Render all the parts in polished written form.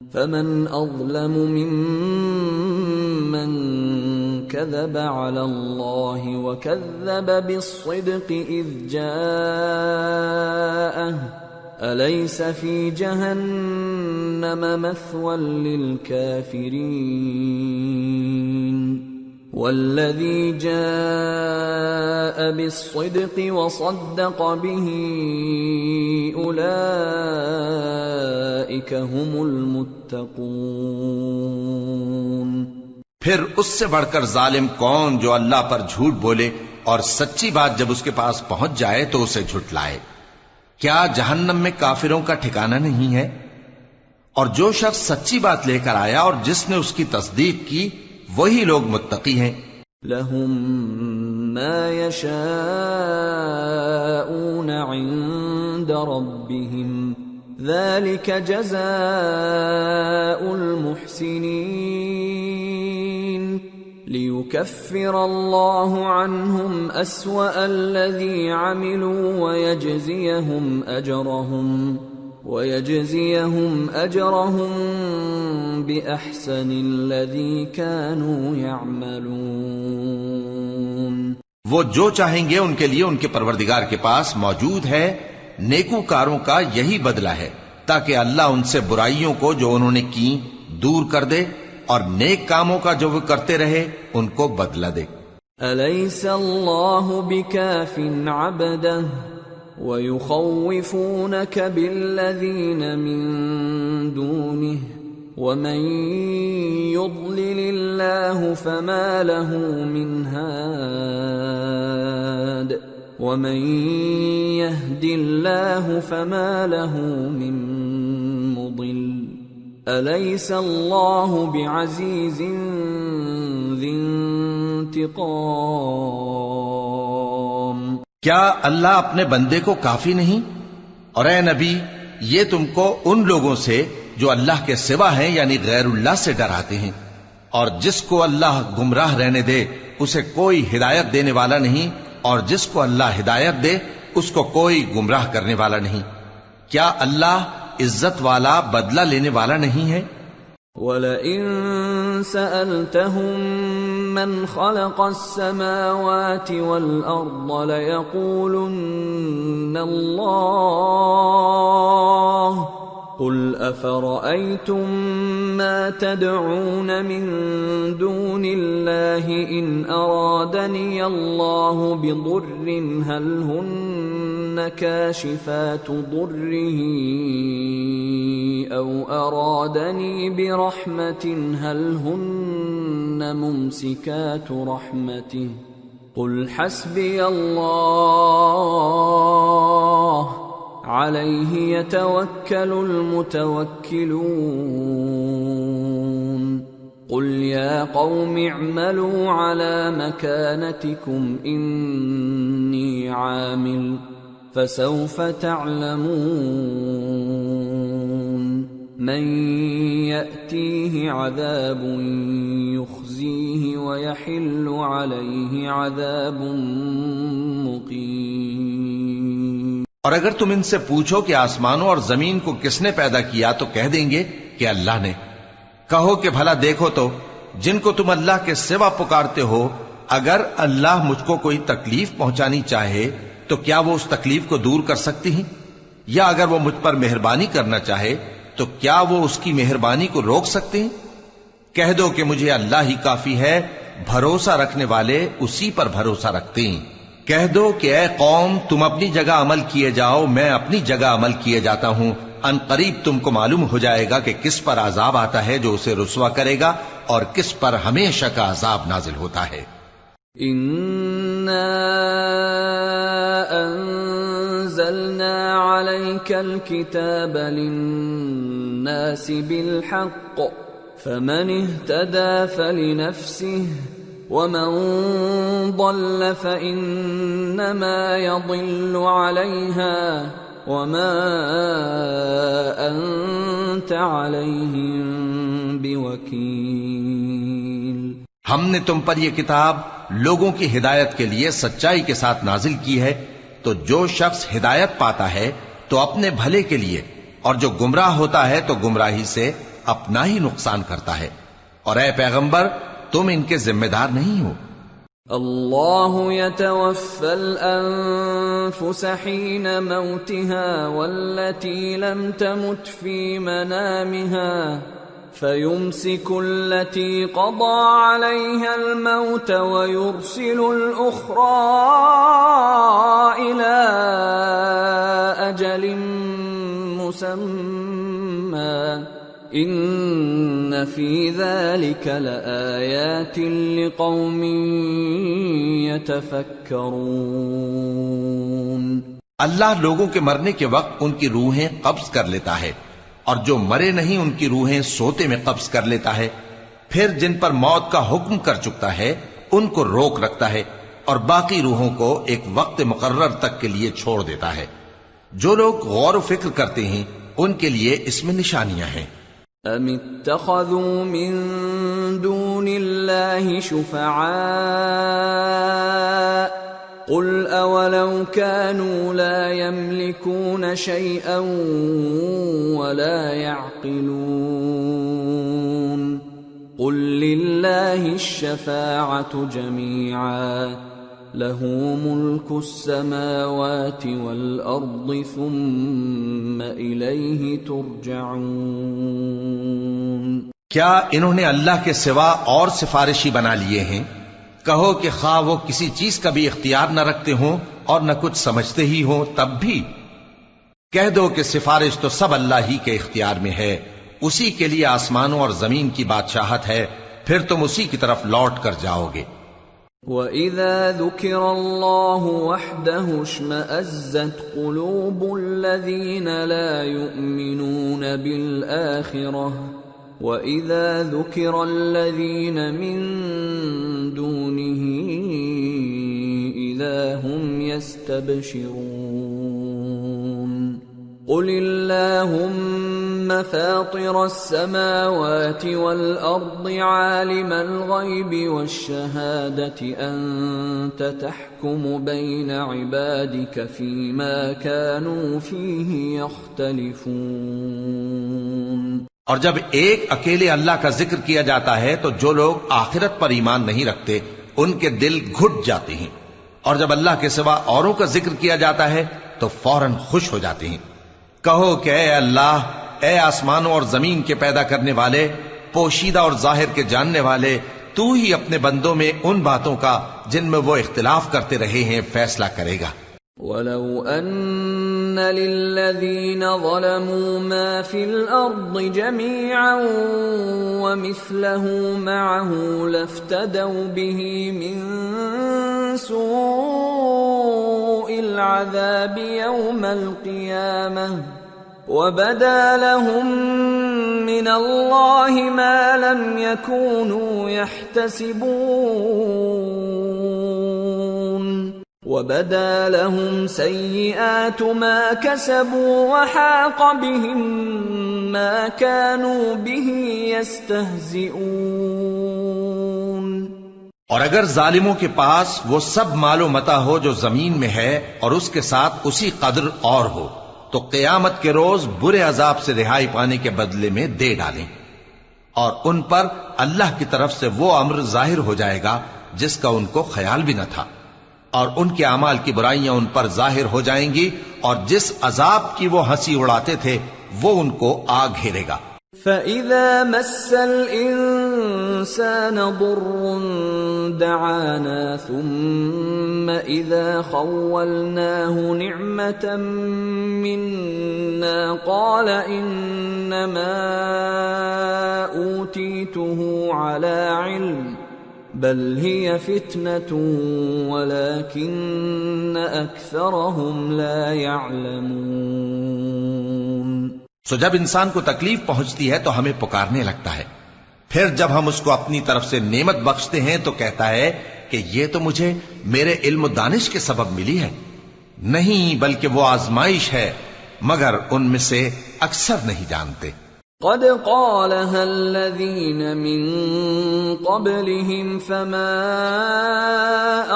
فمن أظلم ممن كذب على الله وكذب بالصدق إذ جاءه أليس في جهنم مثوى للكافرين والذي جاء بالصدق وصدق به أولئك هم المتقون۔ پھر اس سے بڑھ کر ظالم کون جو اللہ پر جھوٹ بولے اور سچی بات جب اس کے پاس پہنچ جائے تو اسے جھٹلائے۔ کیا جہنم میں کافروں کا ٹھکانہ نہیں ہے؟ اور جو شخص سچی بات لے کر آیا اور جس نے اس کی تصدیق کی وہی لوگ متقی ہیں۔ لهم ما يشاءون عند ربهم ذلك جزاء المحسنين ليكفر الله عنهم أسوأ الذي عملوا ويجزيهم أجرهم بأحسن الذي كانوا يعملون۔ وہ جو چاہیں گے ان کے لیے ان کے پروردگار کے پاس موجود ہے، نیکوکاروں کا یہی بدلہ ہے، تاکہ اللہ ان سے برائیوں کو جو انہوں نے کی دور کر دے اور نیک کاموں کا جو وہ کرتے رہے ان کو بدلہ دے۔ أَلَيْسَ اللَّهُ بِكَافٍ عَبْدَهُ وَيُخَوِّفُونَكَ بِالَّذِينَ مِن دُونِهِ وَمَن يُضْلِلِ اللَّهُ فَمَا لَهُ مِنْ هَادٍ وَمَن يَهْدِ اللَّهُ فَمَا لَهُ مِن مُضِلٍّ أَلَيْسَ اللَّهُ بِعَزِيزٍ ذِي انتقام۔ کیا اللہ اپنے بندے کو کافی نہیں؟ اور اے نبی یہ تم کو ان لوگوں سے جو اللہ کے سوا ہیں یعنی غیر اللہ سے ڈراتے ہیں، اور جس کو اللہ گمراہ رہنے دے اسے کوئی ہدایت دینے والا نہیں، اور جس کو اللہ ہدایت دے اس کو کوئی گمراہ کرنے والا نہیں۔ کیا اللہ عزت والا بدلہ لینے والا نہیں ہے؟ وَلَئِن سَأَلْتَهُم مَّنْ خَلَقَ السَّمَاوَاتِ وَالْأَرْضَ لَيَقُولُنَّ اللَّهُ قُلْ أَفَرَأَيْتُم مَّا تَدْعُونَ مِن دُونِ اللَّهِ إِنْ أَرَادَنِيَ اللَّهُ بِضُرٍّ هَلْ هُنَّ كَاشِفَاتُ ضُرِّهِ أَوْ أَرَادَنِي بِرَحْمَةٍ هَلْ هُنَّ مُمْسِكَاتُ رَحْمَتِهِ قُلْ حَسْبِيَ اللَّهُ عَلَيْهِ يَتَوَكَّلُ الْمُتَوَكِّلُونَ قُلْ يَا قَوْمِ اعْمَلُوا عَلَى مَكَانَتِكُمْ إِنِّي عَامِلٌ فَسَوْفَ تَعْلَمُونَ مَن يَأْتِيهِ عَذَابٌ يُخْزِيهِ وَيَحِلُّ عَلَيْهِ عَذَابٌ مُقِيمٌ۔ اور اگر تم ان سے پوچھو کہ آسمانوں اور زمین کو کس نے پیدا کیا تو کہہ دیں گے کہ اللہ نے۔ کہو کہ بھلا دیکھو تو جن کو تم اللہ کے سوا پکارتے ہو، اگر اللہ مجھ کو کوئی تکلیف پہنچانی چاہے تو کیا وہ اس تکلیف کو دور کر سکتی ہیں؟ یا اگر وہ مجھ پر مہربانی کرنا چاہے تو کیا وہ اس کی مہربانی کو روک سکتے ہیں؟ کہہ دو کہ مجھے اللہ ہی کافی ہے، بھروسہ رکھنے والے اسی پر بھروسہ رکھتے ہیں۔ کہہ دو کہ اے قوم تم اپنی جگہ عمل کیے جاؤ، میں اپنی جگہ عمل کیے جاتا ہوں، ان قریب تم کو معلوم ہو جائے گا کہ کس پر عذاب آتا ہے جو اسے رسوا کرے گا اور کس پر ہمیشہ کا عذاب نازل ہوتا ہے۔ اِنَّا أَنزَلْنَا عَلَيْكَ الْكِتَابَ لِلنَّاسِ بِالْحَقِّ فَمَنِ اهْتَدَى فَلِنَفْسِهِ وَمَن ضَلَّ فَإِنَّمَا يَضِلُّ عَلَيْهَا وَمَا أَنتَ عَلَيْهِم بِوَكِيلٍ۔ ہم نے تم پر یہ کتاب لوگوں کی ہدایت کے لیے سچائی کے ساتھ نازل کی ہے، تو جو شخص ہدایت پاتا ہے تو اپنے بھلے کے لیے، اور جو گمراہ ہوتا ہے تو گمراہی سے اپنا ہی نقصان کرتا ہے، اور اے پیغمبر تم ان کے ذمہ دار نہیں ہو۔ اللہ يتوفى الأنفس حين موتها والتي لم تمت في منامها فيمسك التي قضى عليها الموت ويرسل الأخرى إلى أجل مسمى ان فی ذلک لآیات لقوم یتفکرون۔ اللہ لوگوں کے مرنے کے وقت ان کی روحیں قبض کر لیتا ہے، اور جو مرے نہیں ان کی روحیں سوتے میں قبض کر لیتا ہے، پھر جن پر موت کا حکم کر چکتا ہے ان کو روک رکھتا ہے، اور باقی روحوں کو ایک وقت مقرر تک کے لیے چھوڑ دیتا ہے۔ جو لوگ غور و فکر کرتے ہیں ان کے لیے اس میں نشانیاں ہیں۔ ام اتخذوا من دون اللہ شفعاء قل اولو كانوا لا يملكون شيئا ولا يعقلون قل للہ الشفاعة جميعا له ملك السماوات والأرض ثم إليه ترجعون۔ کیا انہوں نے اللہ کے سوا اور سفارشی بنا لیے ہیں؟ کہو کہ خواہ وہ کسی چیز کا بھی اختیار نہ رکھتے ہوں اور نہ کچھ سمجھتے ہی ہوں تب بھی کہہ دو کہ سفارش تو سب اللہ ہی کے اختیار میں ہے، اسی کے لیے آسمانوں اور زمین کی بادشاہت ہے، پھر تم اسی کی طرف لوٹ کر جاؤ گے۔ وَإِذَا ذُكِرَ اللَّهُ وَحْدَهُ اشْمَأَزَّتْ قُلُوبُ الَّذِينَ لَا يُؤْمِنُونَ بِالْآخِرَةِ وَإِذَا ذُكِرَ الَّذِينَ مِن دُونِهِ إِذَا هُمْ يَسْتَبْشِرُونَ قُلِ اللَّهُمَّ فَاطِرَ السَّمَاوَاتِ وَالْأَرْضِ عَالِمَ الْغَيْبِ وَالشَّهَادَةِ أَنْتَ تَحْكُمُ بَيْنَ عِبَادِكَ فِيمَا كَانُوا فِيهِ يَخْتَلِفُونَ۔ اور جب ایک اکیلے اللہ کا ذکر کیا جاتا ہے تو جو لوگ آخرت پر ایمان نہیں رکھتے ان کے دل گھٹ جاتے ہیں، اور جب اللہ کے سوا اوروں کا ذکر کیا جاتا ہے تو فوراً خوش ہو جاتے ہیں۔ کہو کہ اے اللہ، اے آسمانوں اور زمین کے پیدا کرنے والے، پوشیدہ اور ظاہر کے جاننے والے، تو ہی اپنے بندوں میں ان باتوں کا جن میں وہ اختلاف کرتے رہے ہیں فیصلہ کرے گا۔ وَلَوْ أَنَّ لِلَّذِينَ ظَلَمُوا مَا فِي الْأَرْضِ جَمِيعًا وَمِثْلَهُ مَعَهُ لَافْتَدَوْا بِهِ مِنْ سُوءِ الْعَذَابِ يَوْمَ الْقِيَامَةِ وَبَدَا لَهُم مِّنَ اللَّهِ مَا لَمْ يَكُونُوا يَحْتَسِبُونَ وَبَدَا لَهُمْ سَيِّئَاتُ مَا كَسَبُوا وَحَاقَ بِهِمْ مَا كَانُوا بِهِ يَسْتَهْزِئُونَ۔ اور اگر ظالموں کے پاس وہ سب مال و متاع ہو جو زمین میں ہے اور اس کے ساتھ اسی قدر اور ہو تو قیامت کے روز برے عذاب سے رہائی پانے کے بدلے میں دے ڈالیں، اور ان پر اللہ کی طرف سے وہ امر ظاہر ہو جائے گا جس کا ان کو خیال بھی نہ تھا، اور ان کے اعمال کی برائیاں ان پر ظاہر ہو جائیں گی، اور جس عذاب کی وہ ہنسی اڑاتے تھے وہ ان کو آ گھیرے گا۔ فَإِذَا مَسَّ الْإِنسَانَ ضُرٌّ دَعَانَا ثُمَّ إِذَا خَوَّلْنَاهُ نِعْمَةً مِنَّا قَالَ إِنَّمَا أُوتِيتُهُ عَلَى عِلْمٍ بل هي فتنة ولكن أكثرهم لا يعلمون۔ سو جب انسان کو تکلیف پہنچتی ہے تو ہمیں پکارنے لگتا ہے، پھر جب ہم اس کو اپنی طرف سے نعمت بخشتے ہیں تو کہتا ہے کہ یہ تو مجھے میرے علم و دانش کے سبب ملی ہے، نہیں بلکہ وہ آزمائش ہے، مگر ان میں سے اکثر نہیں جانتے۔ قد قالها الذين من قبلهم فما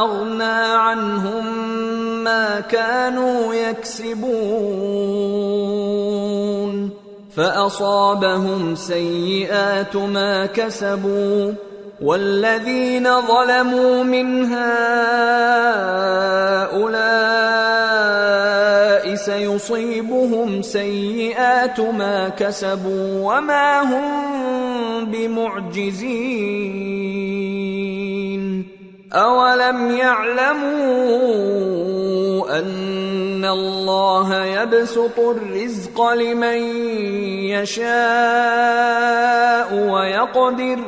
أغنى عنهم ما كانوا يكسبون فأصابهم سيئات ما كسبوا والذين ظلموا من هؤلاء سيصيبهم سيئات ما كسبوا وما هم بمعجزين أولم يعلموا أن الله يبسط الرزق لمن يشاء ويقدر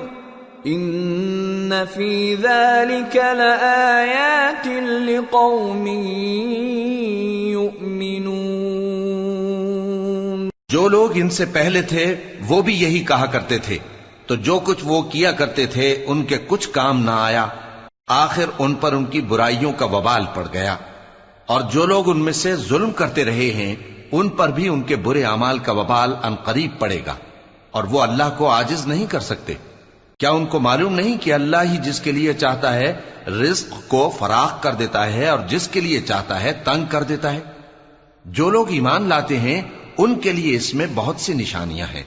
إن في ذلك لآيات لقوم يؤمنون۔ جو لوگ ان سے پہلے تھے وہ بھی یہی کہا کرتے تھے، تو جو کچھ وہ کیا کرتے تھے ان کے کچھ کام نہ آیا، آخر ان پر ان کی برائیوں کا وبال پڑ گیا۔ اور جو لوگ ان میں سے ظلم کرتے رہے ہیں ان پر بھی ان کے برے اعمال کا وبال عنقریب پڑے گا، اور وہ اللہ کو عاجز نہیں کر سکتے۔ کیا ان کو معلوم نہیں کہ اللہ ہی جس کے لیے چاہتا ہے رزق کو فراخ کر دیتا ہے اور جس کے لیے چاہتا ہے تنگ کر دیتا ہے؟ جو لوگ ایمان لاتے ہیں ان کے لیے اس میں بہت سی نشانیاں ہیں۔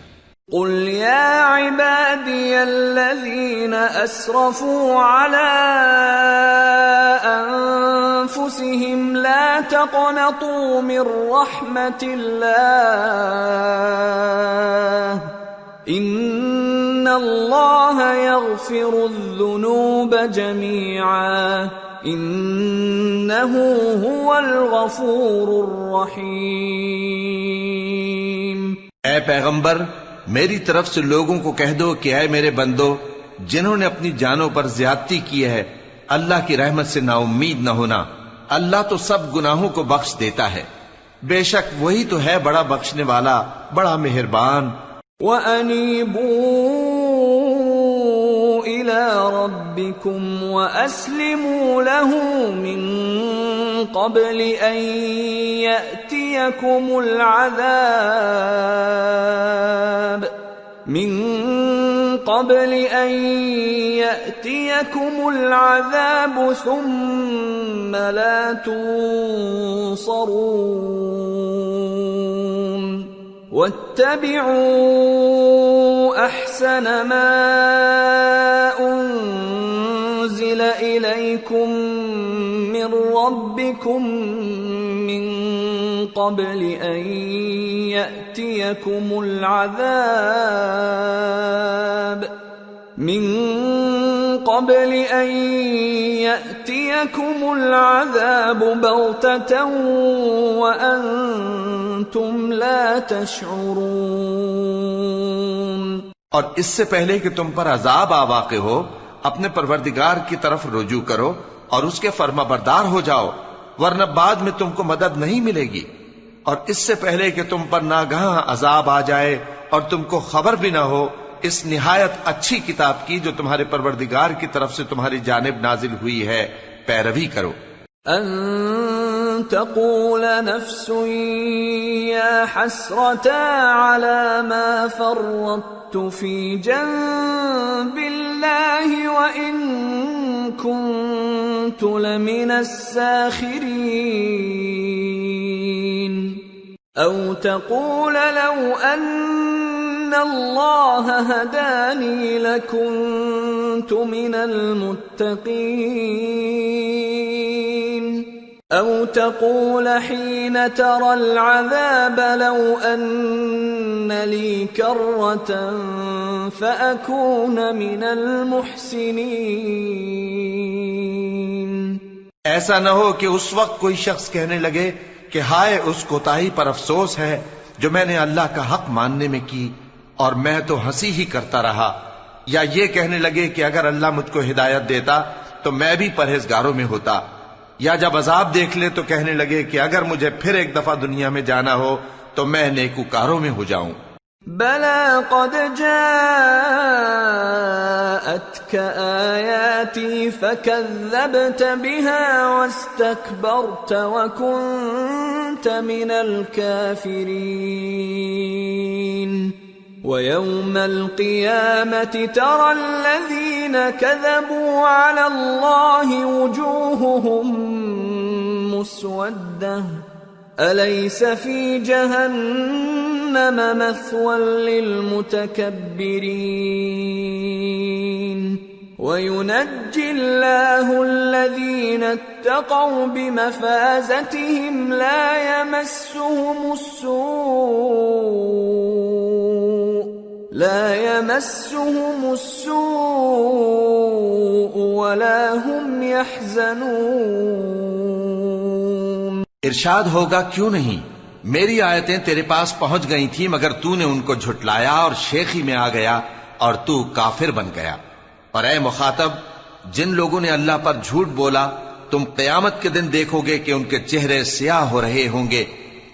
قل يا عبادي الذين أسرفوا على أنفسهم لا تقنطوا من رحمة الله إن الله يغفر الذنوب جميعا إنه هو الغفور الرحيم۔ اے پیغمبر، میری طرف سے لوگوں کو کہہ دو کہ اے میرے بندو، جنہوں نے اپنی جانوں پر زیادتی کی ہے، اللہ کی رحمت سے نا امید نہ ہونا۔ اللہ تو سب گناہوں کو بخش دیتا ہے، بے شک وہی تو ہے بڑا بخشنے والا، بڑا مہربان۔ وَأَنِيبُوا إِلَى رَبِّكُمْ وَأَسْلِمُوا لَهُ مِن قَبْلِ أَن يَأْتِيَكُمُ الْعَذَابُ ثُمَّ لَا تُنصَرُونَ وَاتَّبِعُوا أَحْسَنَ مَا أُنزِلَ إِلَيْكُم مِّن رَّبِّكُم مِّن قَبْلِ أَن يَأْتِيَكُمُ الْعَذَابُ بَغْتَةً وَأَنتُمْ لَا تَشْعُرُونَ۔ اور اس سے پہلے کہ تم پر عذاب آ واقع ہو، اپنے پروردگار کی طرف رجوع کرو اور اس کے فرما بردار ہو جاؤ، ورنہ بعد میں تم کو مدد نہیں ملے گی۔ اور اس سے پہلے کہ تم پر ناگہاں عذاب آ جائے اور تم کو خبر بھی نہ ہو، اس نہایت اچھی کتاب کی جو تمہارے پروردگار کی طرف سے تمہاری جانب نازل ہوئی ہے پیروی کرو۔ ان تقول نفس یا حسرتا علی ما فرطت فی جنب اللہ وان كنت لمن الساخرین او تقول لو ان اللہ ہدانی لکنت من المتقین او تقول حین ترى العذاب لو ان لی کرة فأکون من المحسنین۔ ایسا نہ ہو کہ اس وقت کوئی شخص کہنے لگے کہ ہائے اس کوتاہی پر افسوس ہے جو میں نے اللہ کا حق ماننے میں کی اور میں تو ہنسی ہی کرتا رہا، یا یہ کہنے لگے کہ اگر اللہ مجھ کو ہدایت دیتا تو میں بھی پرہیزگاروں میں ہوتا، یا جب عذاب دیکھ لے تو کہنے لگے کہ اگر مجھے پھر ایک دفعہ دنیا میں جانا ہو تو میں نیکوکاروں میں ہو جاؤں۔ بلى قد جاءتك آياتي فكذبت بها واستكبرت وكنت من الكافرين ويوم القيامة ترى الذين كذبوا على الله وجوههم مسودة أليس في جهنم مثوى للمتكبرين وينجي الله الذين اتقوا بمفازتهم لا يمسهم السوء ولا هم يحزنون۔ ارشاد ہوگا کیوں نہیں، میری آیتیں تیرے پاس پہنچ گئی تھی مگر تو نے ان کو جھٹلایا اور شیخی میں آ گیا اور تو کافر بن گیا۔ اور اے مخاطب، جن لوگوں نے اللہ پر جھوٹ بولا تم قیامت کے دن دیکھو گے کہ ان کے چہرے سیاہ ہو رہے ہوں گے۔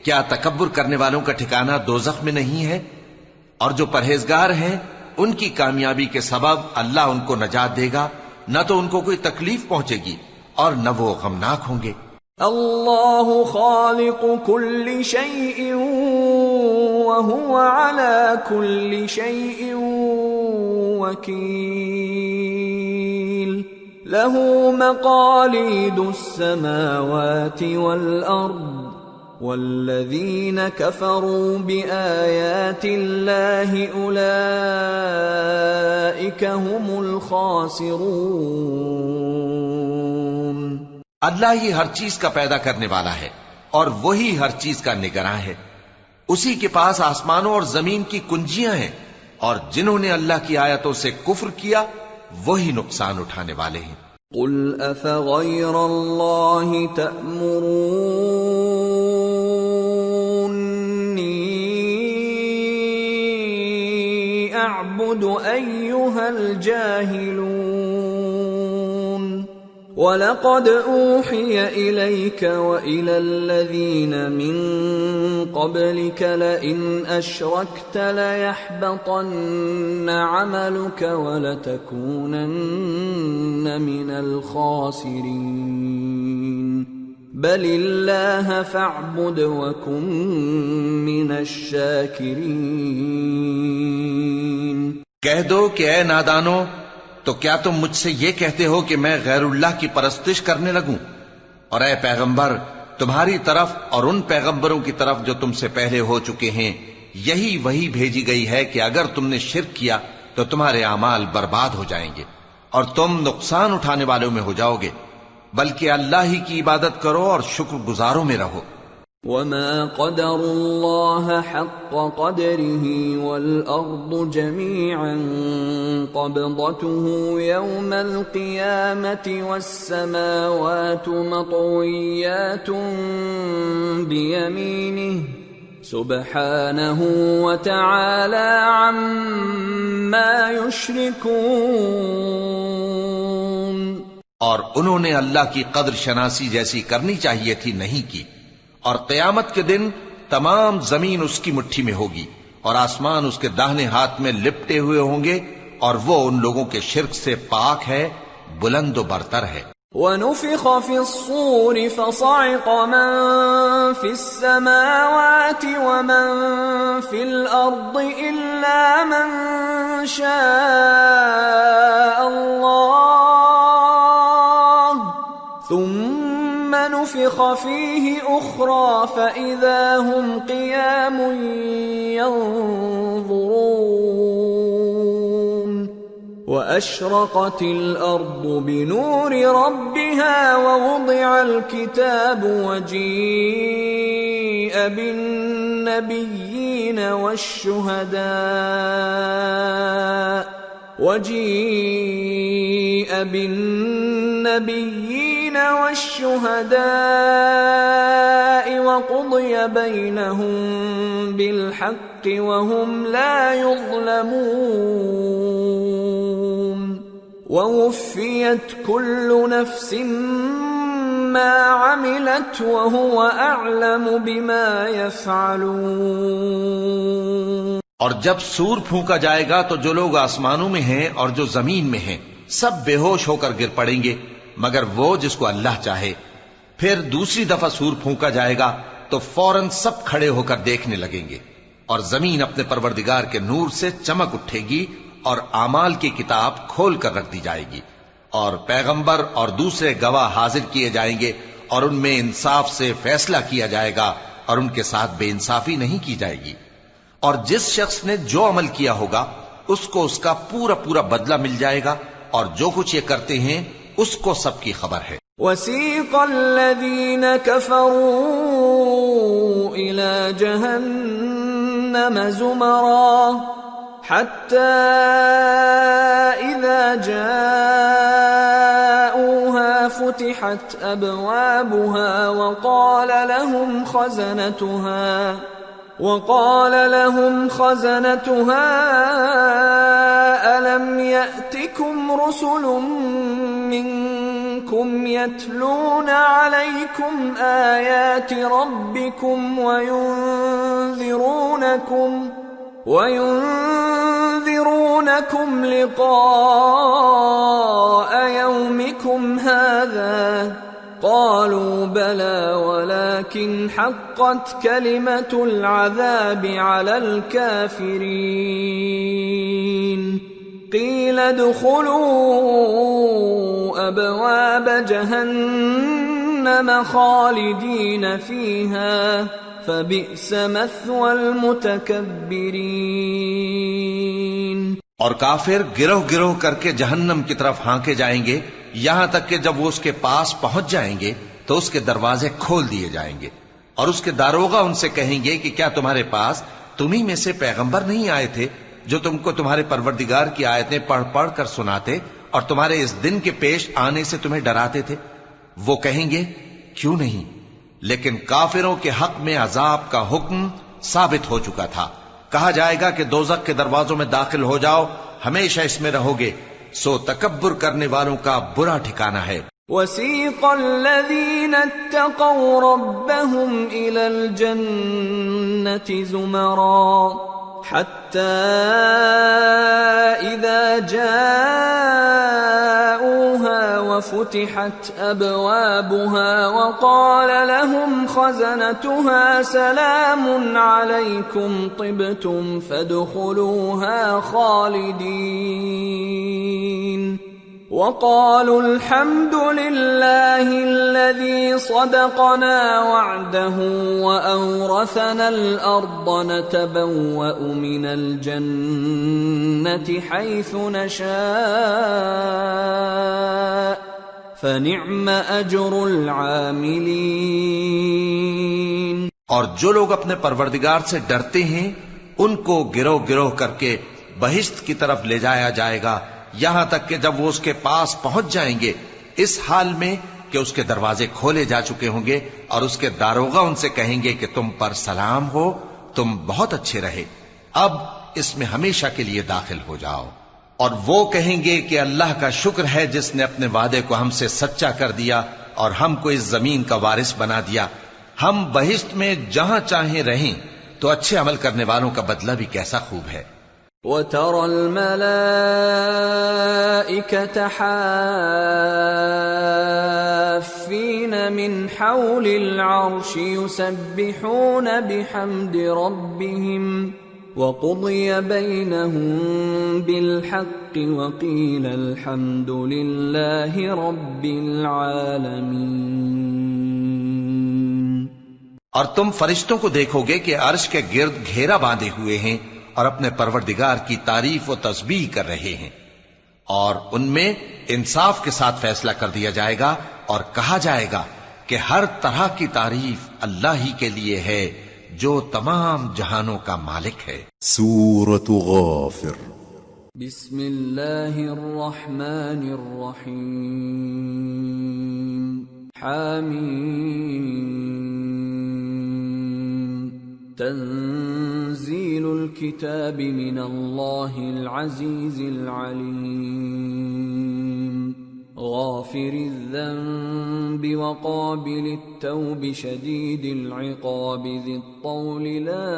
کیا تکبر کرنے والوں کا ٹھکانہ دوزخ میں نہیں ہے؟ اور جو پرہیزگار ہیں ان کی کامیابی کے سبب اللہ ان کو نجات دے گا، نہ تو ان کو کوئی تکلیف پہنچے گی اور نہ وہ غمناک ہوں گے۔ اللہ خالق كل شيء وهو على كل شيء وكيل له مقاليد السماوات والأرض والذين كفروا بآيات الله أولئك هم الخاسرون۔ اللہ ہی ہر چیز کا پیدا کرنے والا ہے اور وہی ہر چیز کا نگراں ہے۔ اسی کے پاس آسمانوں اور زمین کی کنجیاں ہیں، اور جنہوں نے اللہ کی آیتوں سے کفر کیا وہی نقصان اٹھانے والے ہیں۔ قل افغیر اللہ تأمرونی اعبد ایہا الجاہلون وَلَقَدْ أُوحِيَ إِلَيْكَ وَإِلَى الَّذِينَ مِن قَبْلِكَ لَئِنْ أَشْرَكْتَ لَيَحْبَطَنَّ عَمَلُكَ وَلَتَكُونَنَّ مِنَ الْخَاسِرِينَ بَلِ اللَّهَ فَاعْبُدْ وَكُن مِّنَ الشَّاكِرِينَ۔ کہہ دو کہ اے نادانو، تو کیا تم مجھ سے یہ کہتے ہو کہ میں غیر اللہ کی پرستش کرنے لگوں؟ اور اے پیغمبر، تمہاری طرف اور ان پیغمبروں کی طرف جو تم سے پہلے ہو چکے ہیں یہی وہی بھیجی گئی ہے کہ اگر تم نے شرک کیا تو تمہارے اعمال برباد ہو جائیں گے اور تم نقصان اٹھانے والوں میں ہو جاؤ گے، بلکہ اللہ ہی کی عبادت کرو اور شکر گزاروں میں رہو۔ وما قدر الله حق قدره والأرض جميعا قبضته يوم القيامة والسماوات مطويات بيمينه سبحانه وتعالى عما يشركون۔ اور انہوں نے اللہ کی قدر شناسی جیسی کرنی چاہیے تھی نہیں کی، اور قیامت کے دن تمام زمین اس کی مٹھی میں ہوگی اور آسمان اس کے داہنے ہاتھ میں لپٹے ہوئے ہوں گے، اور وہ ان لوگوں کے شرک سے پاک ہے، بلند و برتر ہے۔ وَنُفِخَ فِي الصُّورِ فَصَعِقَ مَن فِي السَّمَاوَاتِ وَمَن فِي الْأَرْضِ إِلَّا مَن شَاءَ اللَّهُ ثُمَّ نُفِخَ فِيهِ أُخْرَى فَإِذَا هُمْ قِيَامٌ يَنظُرُونَ وَأَشْرَقَتِ الْأَرْضُ بِنُورِ رَبِّهَا وَوُضِعَ الْكِتَابُ وَجِيءَ بِالنَّبِيِّينَ والشهداء وقضي بينهم بالحق وهم لا يظلمون ووفيت كل نفس ما عملت وهو أعلم بما يفعلون۔ اور جب سور پھونکا جائے گا تو جو لوگ آسمانوں میں ہیں اور جو زمین میں ہیں سب بے ہوش ہو کر گر پڑیں گے مگر وہ جس کو اللہ چاہے۔ پھر دوسری دفعہ سور پھونکا جائے گا تو فوراً سب کھڑے ہو کر دیکھنے لگیں گے، اور زمین اپنے پروردگار کے نور سے چمک اٹھے گی اور اعمال کی کتاب کھول کر رکھ دی جائے گی، اور پیغمبر اور دوسرے گواہ حاضر کیے جائیں گے، اور ان میں انصاف سے فیصلہ کیا جائے گا اور ان کے ساتھ بے انصافی نہیں کی جائے گی۔ اور جس شخص نے جو عمل کیا ہوگا اس کو اس کا پورا پورا بدلہ مل جائے گا، اور جو کچھ یہ کرتے ہیں اس کو سب کی خبر ہے۔ وَسِيقَ الَّذِينَ كَفَرُوا إِلَى جَهَنَّمَ زُمَرًا حَتَّى إِذَا جَاءُوهَا فُتِحَتْ أَبْوَابُهَا وقال لهم خزنتها ألم يأتكم رسل منكم يتلون عليكم آيات ربكم وينذرونكم لقاء يومكم هذا قالوا بلى ولكن حقت كلمة العذاب على الكافرين قيل ادخلوا أبواب جهنم خالدين فيها فبئس مثوى المتكبرين۔ اور کافر گروہ گروہ کر کے جہنم کی طرف ہانکے جائیں گے، یہاں تک کہ جب وہ اس کے پاس پہنچ جائیں گے تو اس کے دروازے کھول دیے جائیں گے، اور اس کے داروغہ ان سے کہیں گے کہ کیا تمہارے پاس تمہیں میں سے پیغمبر نہیں آئے تھے جو تم کو تمہارے پروردگار کی آیتیں پڑھ پڑھ کر سناتے اور تمہارے اس دن کے پیش آنے سے تمہیں ڈراتے تھے؟ وہ کہیں گے کیوں نہیں، لیکن کافروں کے حق میں عذاب کا حکم ثابت ہو چکا تھا۔ کہا جائے گا کہ دوزخ کے دروازوں میں داخل ہو جاؤ، ہمیشہ اس میں رہو گے، سو تکبر کرنے والوں کا برا ٹھکانہ ہے۔ وَسِيقَ الَّذِينَ اتَّقَوْا رَبَّهُمْ إِلَى الْجَنَّةِ زُمَرًا حَتَّى إِذَا جَاءُوهَا وَفُتِحَتْ أَبْوَابُهَا وَقَالَ لَهُمْ خَزَنَتُهَا سَلَامٌ عَلَيْكُمْ طِبْتُمْ فَادْخُلُوهَا خَالِدِينَ وَقَالُوا الْحَمْدُ لِلَّهِ الَّذِي صَدَقَنَا وَعْدَهُ وَأَوْرَثَنَا الْأَرْضَ نَتَبَوَّأُ مِنَ الْجَنَّةِ حَيْثُ نَشَاءُ فَنِعْمَ أَجْرُ الْعَامِلِينَ۔ اور جو لوگ اپنے پروردگار سے ڈرتے ہیں ان کو گروہ گروہ کر کے بہشت کی طرف لے جایا جائے گا، یہاں تک کہ جب وہ اس کے پاس پہنچ جائیں گے اس حال میں کہ اس کے دروازے کھولے جا چکے ہوں گے، اور اس کے داروغہ ان سے کہیں گے کہ تم پر سلام ہو، تم بہت اچھے رہے، اب اس میں ہمیشہ کے لیے داخل ہو جاؤ۔ اور وہ کہیں گے کہ اللہ کا شکر ہے جس نے اپنے وعدے کو ہم سے سچا کر دیا اور ہم کو اس زمین کا وارث بنا دیا، ہم بہشت میں جہاں چاہیں رہیں، تو اچھے عمل کرنے والوں کا بدلہ بھی کیسا خوب ہے۔ وَتَرَى الْمَلَائِكَةَ حَافِّينَ مِنْ حَوْلِ الْعَرْشِ يُسَبِّحُونَ بِحَمْدِ رَبِّهِمْ وَقُضِيَ بَيْنَهُم بِالْحَقِّ وَقِيلَ الْحَمْدُ لِلَّهِ رَبِّ الْعَالَمِينَ۔ اور تم فرشتوں کو دیکھو گے کہ عرش کے گرد گھیرا باندھے ہوئے ہیں اور اپنے پروردگار کی تعریف و تسبیح کر رہے ہیں، اور ان میں انصاف کے ساتھ فیصلہ کر دیا جائے گا، اور کہا جائے گا کہ ہر طرح کی تعریف اللہ ہی کے لیے ہے جو تمام جہانوں کا مالک ہے۔ سورة غافر۔ بسم اللہ الرحمن الرحیم۔ حامیم۔ تنزیل الكتاب من اللہ العزیز العلیم۔ غافر الذنب وقابل التوب شدید العقاب ذی الطول لا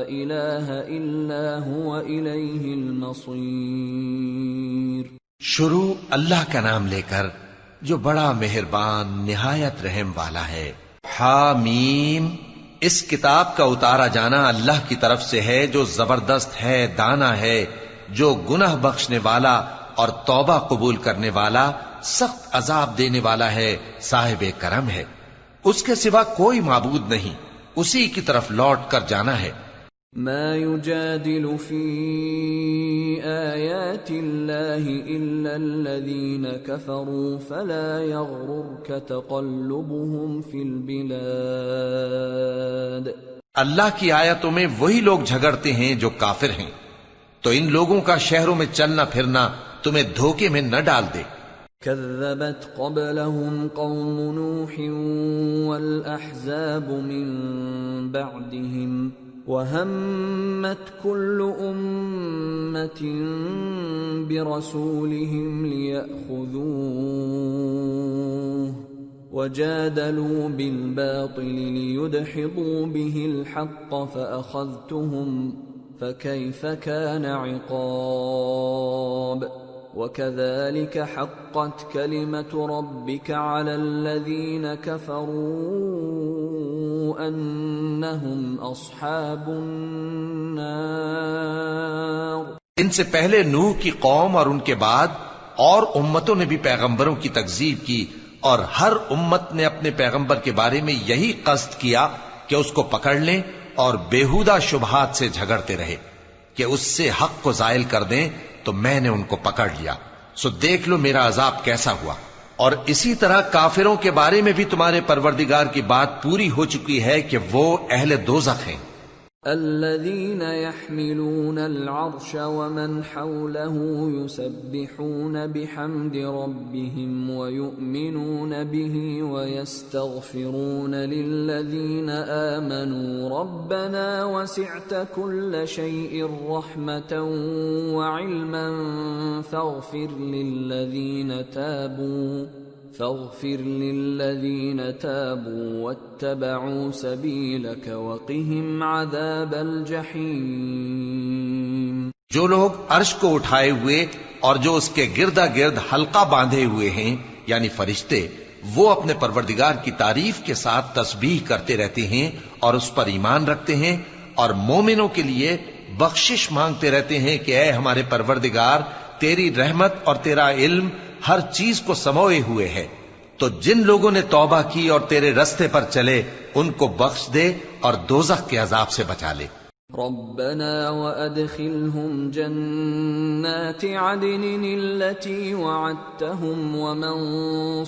الہ الا هو الیہ المصیر۔ شروع اللہ کا نام لے کر جو بڑا مہربان نہایت رحم والا ہے۔ حامیم، اس کتاب کا اتارا جانا اللہ کی طرف سے ہے جو زبردست ہے، دانا ہے، جو گناہ بخشنے والا اور توبہ قبول کرنے والا، سخت عذاب دینے والا ہے، صاحب کرم ہے۔ اس کے سوا کوئی معبود نہیں، اسی کی طرف لوٹ کر جانا ہے۔ ما يجادل في آيات الله إلا الذين كفروا فلا يغررك تقلبهم في البلاد. اللہ کی آیتوں میں وہی لوگ جھگڑتے ہیں جو کافر ہیں، تو ان لوگوں کا شہروں میں چلنا پھرنا تمہیں دھوکے میں نہ ڈال دے. كذبت قبلهم قوم نوح والأحزاب من بعدهم وهمت كل أمة برسولهم ليأخذوه وجادلوا بالباطل ليدحضوا به الحق فأخذتهم فكيف كان عقاب. وكذلك حقت كلمة ربك على الذين كفروا أنهم أصحاب النار. ان سے پہلے نوح کی قوم اور ان کے بعد اور امتوں نے بھی پیغمبروں کی تکذیب کی، اور ہر امت نے اپنے پیغمبر کے بارے میں یہی قصد کیا کہ اس کو پکڑ لیں اور بیہودہ شبہات سے جھگڑتے رہے کہ اس سے حق کو زائل کر دیں، تو میں نے ان کو پکڑ لیا. سو دیکھ لو میرا عذاب کیسا ہوا. اور اسی طرح کافروں کے بارے میں بھی تمہارے پروردگار کی بات پوری ہو چکی ہے کہ وہ اہل دوزخ ہیں. الذين يحملون العرش ومن حوله يسبحون بحمد ربهم ويؤمنون به ويستغفرون للذين آمنوا ربنا وسعت كل شيء رحمة وعلما فاغفر للذين تابوا واتبعوا سبيلك وقهم عذاب الجحيم. جو لوگ عرش کو اٹھائے ہوئے اور جو اس کے گردا گرد حلقہ باندھے ہوئے ہیں یعنی فرشتے، وہ اپنے پروردگار کی تعریف کے ساتھ تسبیح کرتے رہتے ہیں اور اس پر ایمان رکھتے ہیں، اور مومنوں کے لیے بخشش مانگتے رہتے ہیں کہ اے ہمارے پروردگار، تیری رحمت اور تیرا علم ہر چیز کو سموئے ہوئے ہے، تو جن لوگوں نے توبہ کی اور تیرے رستے پر چلے ان کو بخش دے اور دوزخ کے عذاب سے بچا لے. ربنا وادخلهم جنات عدن التي وعدتهم ومن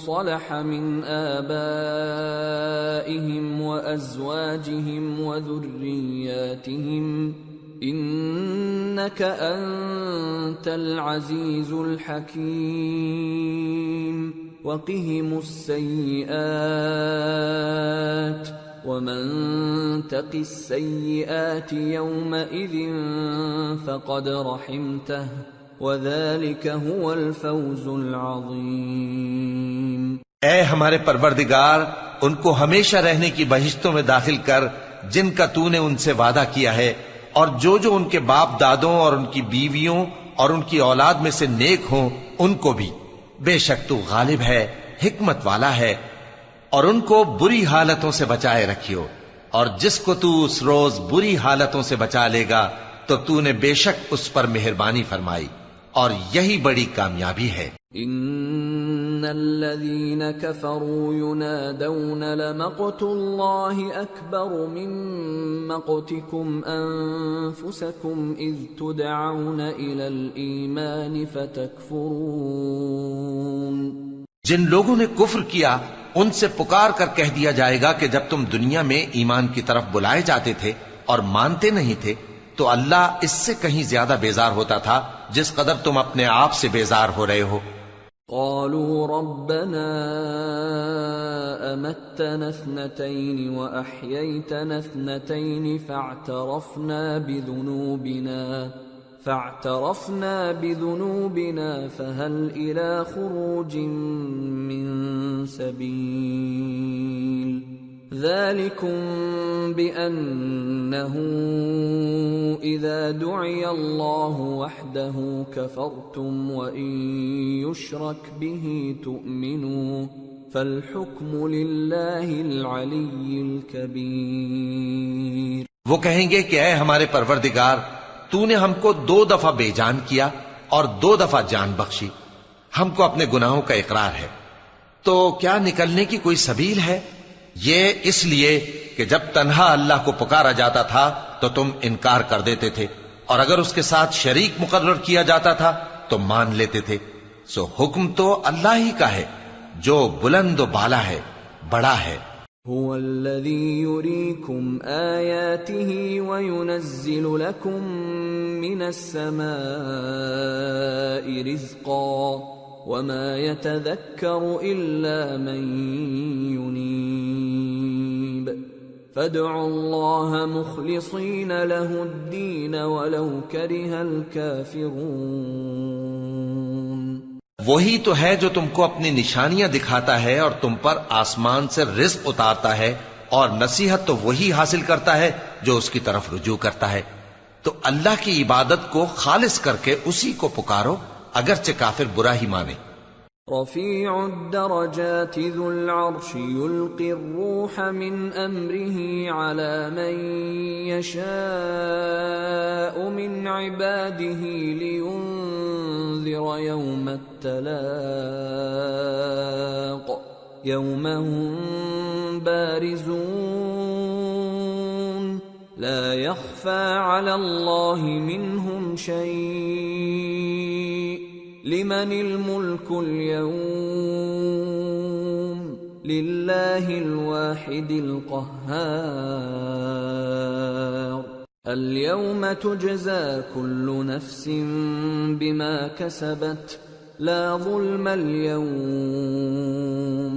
صلح من آبائهم وأزواجهم وذرياتهم إنك أنت العزيز الحكيم. وقهم السيئات ومن تق السيئات يومئذ فقد رحمته وذلك هو الفوز العظيم. اے ہمارے پروردگار، ان کو ہمیشہ رہنے کی بہشتوں میں داخل کر جن کا تو نے ان سے وعدہ کیا ہے، اور جو ان کے باپ دادوں اور ان کی بیویوں اور ان کی اولاد میں سے نیک ہوں ان کو بھی. بے شک تو غالب ہے، حکمت والا ہے. اور ان کو بری حالتوں سے بچائے رکھیو، اور جس کو تو اس روز بری حالتوں سے بچا لے گا تو تو نے بے شک اس پر مہربانی فرمائی، اور یہی بڑی کامیابی ہے. ان الذين كفروا ينادون لمقت الله اكبر من مقتكم انفسكم اذ تدعون الى الايمان فتكفرون. جن لوگوں نے کفر کیا ان سے پکار کر کہہ دیا جائے گا کہ جب تم دنیا میں ایمان کی طرف بلائے جاتے تھے اور مانتے نہیں تھے تو اللہ اس سے کہیں زیادہ بیزار ہوتا تھا جس قدر تم اپنے آپ سے بیزار ہو رہے ہو. قالوا ربنا امتنا اثنتين واحييتنا اثنتين فاعترفنا بذنوبنا فهل الى خروج من سبيل. ذلكم بأنه إذا دعي الله وحده كفرتم وإن يشرك به تؤمنوا فالحكم لله العلي الكبير. وہ کہیں گے کہ اے ہمارے پروردگار، تو نے ہم کو 2 دفعہ بے جان کیا اور 2 دفعہ جان بخشی، ہم کو اپنے گناہوں کا اقرار ہے، تو کیا نکلنے کی کوئی سبیل ہے؟ یہ اس لیے کہ جب تنہا اللہ کو پکارا جاتا تھا تو تم انکار کر دیتے تھے، اور اگر اس کے ساتھ شریک مقرر کیا جاتا تھا تو مان لیتے تھے۔ سو حکم تو اللہ ہی کا ہے جو بلند و بالا ہے، بڑا ہے۔ هو الذي يريكم آياته وينزل لكم من السماء رزقا وما يتذكر إلا من ينيب فادعوا الله مخلصين له الدين ولو كره الكافرون۔ وہی تو ہے جو تم کو اپنی نشانیاں دکھاتا ہے اور تم پر آسمان سے رزق اتارتا ہے، اور نصیحت تو وہی حاصل کرتا ہے جو اس کی طرف رجوع کرتا ہے۔ تو اللہ کی عبادت کو خالص کر کے اسی کو پکارو، اگرچہ کافر برا ہی مانے۔ رفیع الدرجات ذو العرش يلقي الروح من امره على من يشاء من عباده لينذر يوم التلاق يوم هم بارزون لا يخفى على الله منهم شيء لمن الملك اليوم لله الواحد القهار اليوم تجزى كل نفس بما كسبت لا ظلم اليوم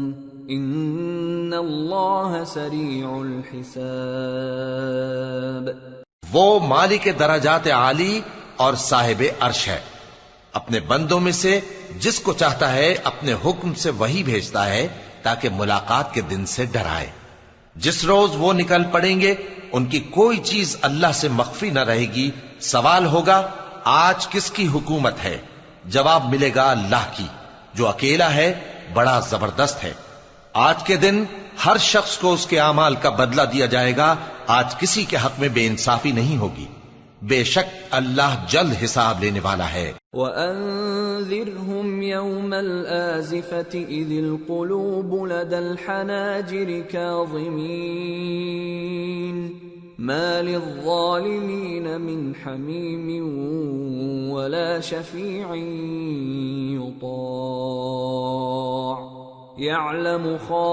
ان الله سريع الحساب۔ وہ مالک درجات عالی اور صاحب عرش ہے، اپنے بندوں میں سے جس کو چاہتا ہے اپنے حکم سے وہی بھیجتا ہے تاکہ ملاقات کے دن سے ڈرائے۔ جس روز وہ نکل پڑیں گے ان کی کوئی چیز اللہ سے مخفی نہ رہے گی۔ سوال ہوگا آج کس کی حکومت ہے؟ جواب ملے گا اللہ کی جو اکیلا ہے، بڑا زبردست ہے۔ آج کے دن ہر شخص کو اس کے اعمال کا بدلہ دیا جائے گا، آج کسی کے حق میں بے انصافی نہیں ہوگی۔ بے شک اللہ جلد حساب لینے والا ہے۔ وَأَنذِرْهُمْ يَوْمَ الْآزِفَةِ إِذِ الْقُلُوبُ لَدَى الْحَنَاجِرِ كَاظِمِينَ مَا لِلظَّالِمِينَ مِنْ حَمِيمٍ وَلَا شَفِيعٍ يُطَاعُ يَعْلَمُ خَائِنَةَ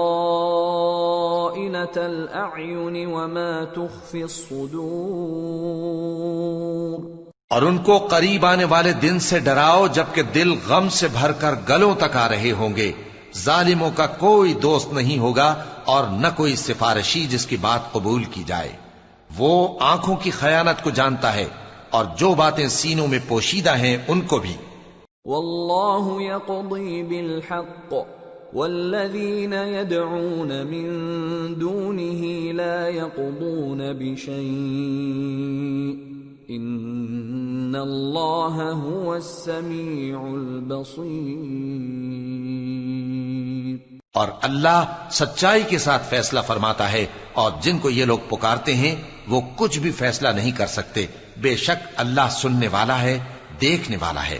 الْأَعْيُنِ وَمَا تُخْفِي الصُّدُورُ۔ اور ان کو قریب آنے والے دن سے ڈراؤ جبکہ دل غم سے بھر کر گلوں تک آ رہے ہوں گے۔ ظالموں کا کوئی دوست نہیں ہوگا اور نہ کوئی سفارشی جس کی بات قبول کی جائے۔ وہ آنکھوں کی خیانت کو جانتا ہے اور جو باتیں سینوں میں پوشیدہ ہیں ان کو بھی۔ واللہ یقضی بالحق والذین يدعون من دونه لا يقضون بشیء ان اللہ هو السمیع البصیر۔ اور اللہ سچائی کے ساتھ فیصلہ فرماتا ہے، اور جن کو یہ لوگ پکارتے ہیں وہ کچھ بھی فیصلہ نہیں کر سکتے۔ بے شک اللہ سننے والا ہے، دیکھنے والا ہے۔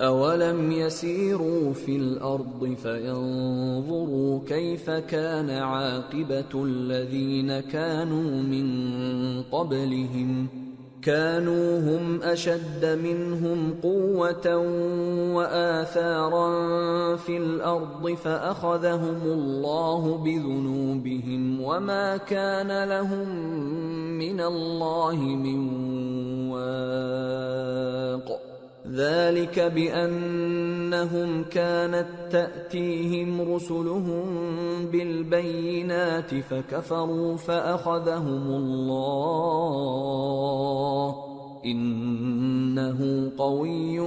اولم يسيروا في الارض فينظروا كيف كان عاقبة الذين كانوا من قبلهم كانوا هم اشد منهم قوة واثارا في الارض فاخذهم الله بذنوبهم وما كان لهم من الله من واق ذلك بأنهم كانت تأتيهم رسلهم بالبينات فكفروا فأخذهم الله إنه قوي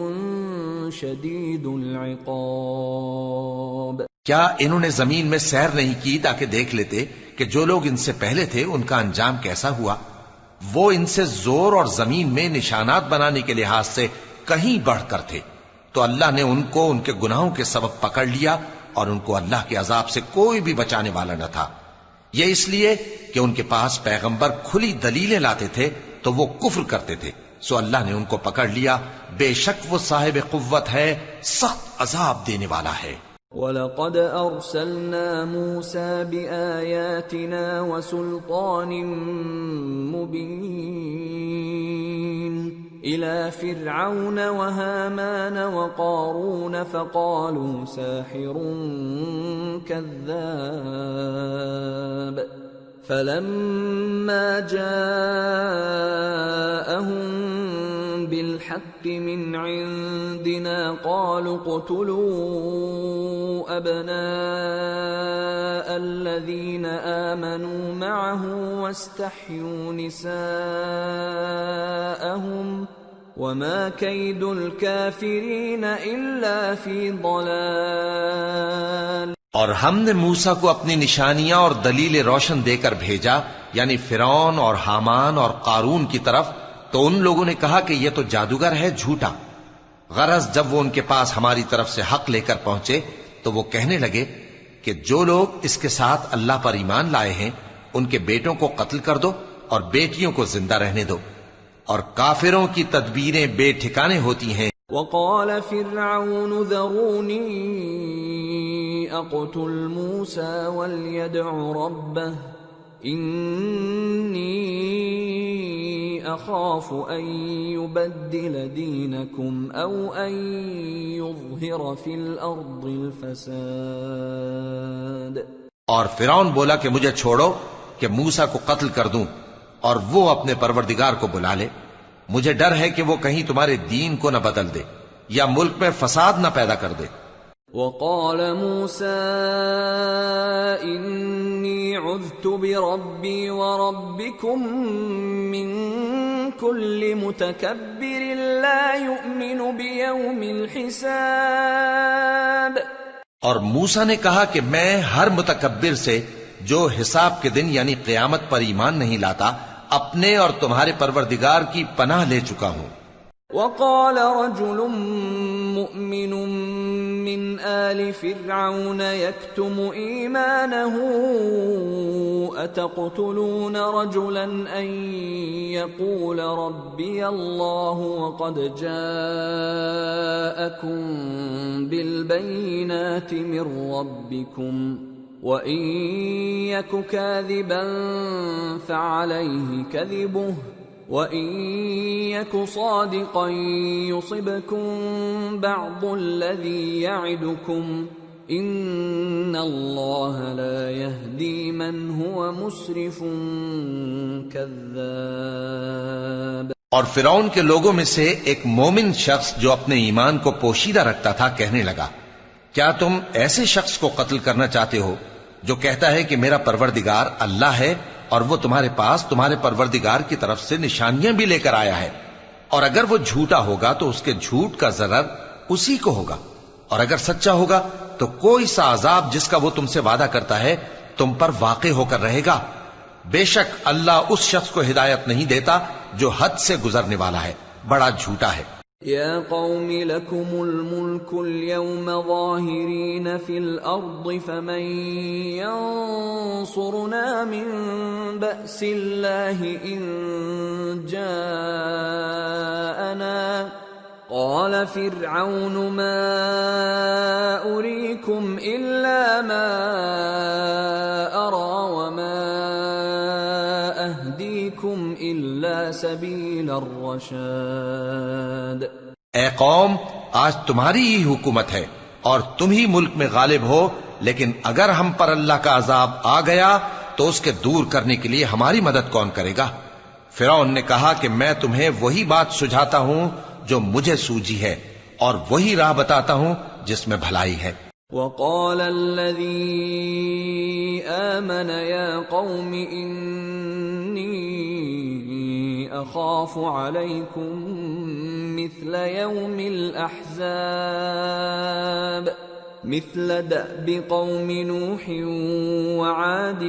شديد العقاب۔ کیا انہوں نے زمین میں سیر نہیں کی تاکہ دیکھ لیتے کہ جو لوگ ان سے پہلے تھے ان کا انجام کیسا ہوا؟ وہ ان سے زور اور زمین میں نشانات بنانے کے لحاظ سے کہیں بڑھ کر تھے، تو اللہ نے ان کو ان کے گناہوں کے سبب پکڑ لیا اور ان کو اللہ کے عذاب سے کوئی بھی بچانے والا نہ تھا۔ یہ اس لیے کہ ان کے پاس پیغمبر کھلی دلیلیں لاتے تھے تو وہ کفر کرتے تھے، سو اللہ نے ان کو پکڑ لیا۔ بے شک وہ صاحب قوت ہے، سخت عذاب دینے والا ہے۔ وَلَقَدْ أَرْسَلْنَا مُوسَى بِآيَاتِنَا وَسُلْطَانٍ مُبِينٍ إِلَى فِرْعَوْنَ وَهَامَانَ وَقَارُونَ فَقَالُوا سَاحِرٌ كَذَّابٌ فَلَمَّا جَاءَهُم بِالْحَقِّ مِنْ عِندِنَا قَالُوا اقْتُلُوا أَبْنَاءَ الَّذِينَ آمَنُوا مَعَهُ وَاسْتَحْيُوا نِسَاءَهُمْ وَمَا كَيْدُ الْكَافِرِينَ إِلَّا فِي ضَلَالٍ۔ اور ہم نے موسیٰ کو اپنی نشانیاں اور دلیل روشن دے کر بھیجا، یعنی فرعون اور حامان اور قارون کی طرف، تو ان لوگوں نے کہا کہ یہ تو جادوگر ہے، جھوٹا۔ غرض جب وہ ان کے پاس ہماری طرف سے حق لے کر پہنچے تو وہ کہنے لگے کہ جو لوگ اس کے ساتھ اللہ پر ایمان لائے ہیں ان کے بیٹوں کو قتل کر دو اور بیٹیوں کو زندہ رہنے دو، اور کافروں کی تدبیریں بے ٹھکانے ہوتی ہیں۔ وقال فرعون ذروني اقتل موسى وليدع ربه إني أخاف أن يبدل دينكم أو أن يظهر في الأرض الفساد۔ اور فرعون بولا کہ مجھے چھوڑو کہ موسیٰ کو قتل کر دوں اور وہ اپنے پروردگار کو بلا لے، مجھے ڈر ہے کہ وہ کہیں تمہارے دین کو نہ بدل دے یا ملک میں فساد نہ پیدا کر دے۔ وقال موسى إني عذت بربي وربكم من كل متكبر لا يؤمن بيوم الحساب۔ اور موسیٰ نے کہا کہ میں ہر متکبر سے جو حساب کے دن یعنی قیامت پر ایمان نہیں لاتا اپنے اور تمہارے پروردگار کی پناہ لے چکا ہوں۔ وقال رجل مؤمن من آل فرعون يكتم إيمانه أتقتلون رجلا أن يقول ربي الله وقد جاءكم بالبينات من ربكم وَإِن يَكُ كَاذِبًا فَعَلَيْهِ كَذِبُهُ وَإِن يَكُ صَادِقًا يُصِبْكُم بَعْضُ الَّذِي يَعِدُكُمْ إِنَّ اللَّهَ لَا يَهْدِي مَنْ هُوَ مُسْرِفٌ كَذَّابٌ۔ اور فرعون کے لوگوں میں سے ایک مومن شخص جو اپنے ایمان کو پوشیدہ رکھتا تھا کہنے لگا، کیا تم ایسے شخص کو قتل کرنا چاہتے ہو جو کہتا ہے کہ میرا پروردگار اللہ ہے اور وہ تمہارے پاس تمہارے پروردگار کی طرف سے نشانیاں بھی لے کر آیا ہے، اور اگر وہ جھوٹا ہوگا تو اس کے جھوٹ کا ضرر اسی کو ہوگا، اور اگر سچا ہوگا تو کوئی سا عذاب جس کا وہ تم سے وعدہ کرتا ہے تم پر واقع ہو کر رہے گا۔ بے شک اللہ اس شخص کو ہدایت نہیں دیتا جو حد سے گزرنے والا ہے، بڑا جھوٹا ہے۔ يا قوم لكم الملك اليوم ظاهرين في الأرض فمن ينصرنا من بأس الله إن جاءنا قال فرعون ما أريكم إلا ما أرى وما أهديكم إلا سبيل الرشاد۔ اے قوم، آج تمہاری ہی حکومت ہے اور تم ہی ملک میں غالب ہو، لیکن اگر ہم پر اللہ کا عذاب آ گیا تو اس کے دور کرنے کے لیے ہماری مدد کون کرے گا؟ فرعون نے کہا کہ میں تمہیں وہی بات سجھاتا ہوں جو مجھے سوجھی ہے اور وہی راہ بتاتا ہوں جس میں بھلائی ہے۔ وقال الذي آمن يا قوم إني أخاف عليكم مثل يوم الأحزاب مثل دأب قوم نوح وعاد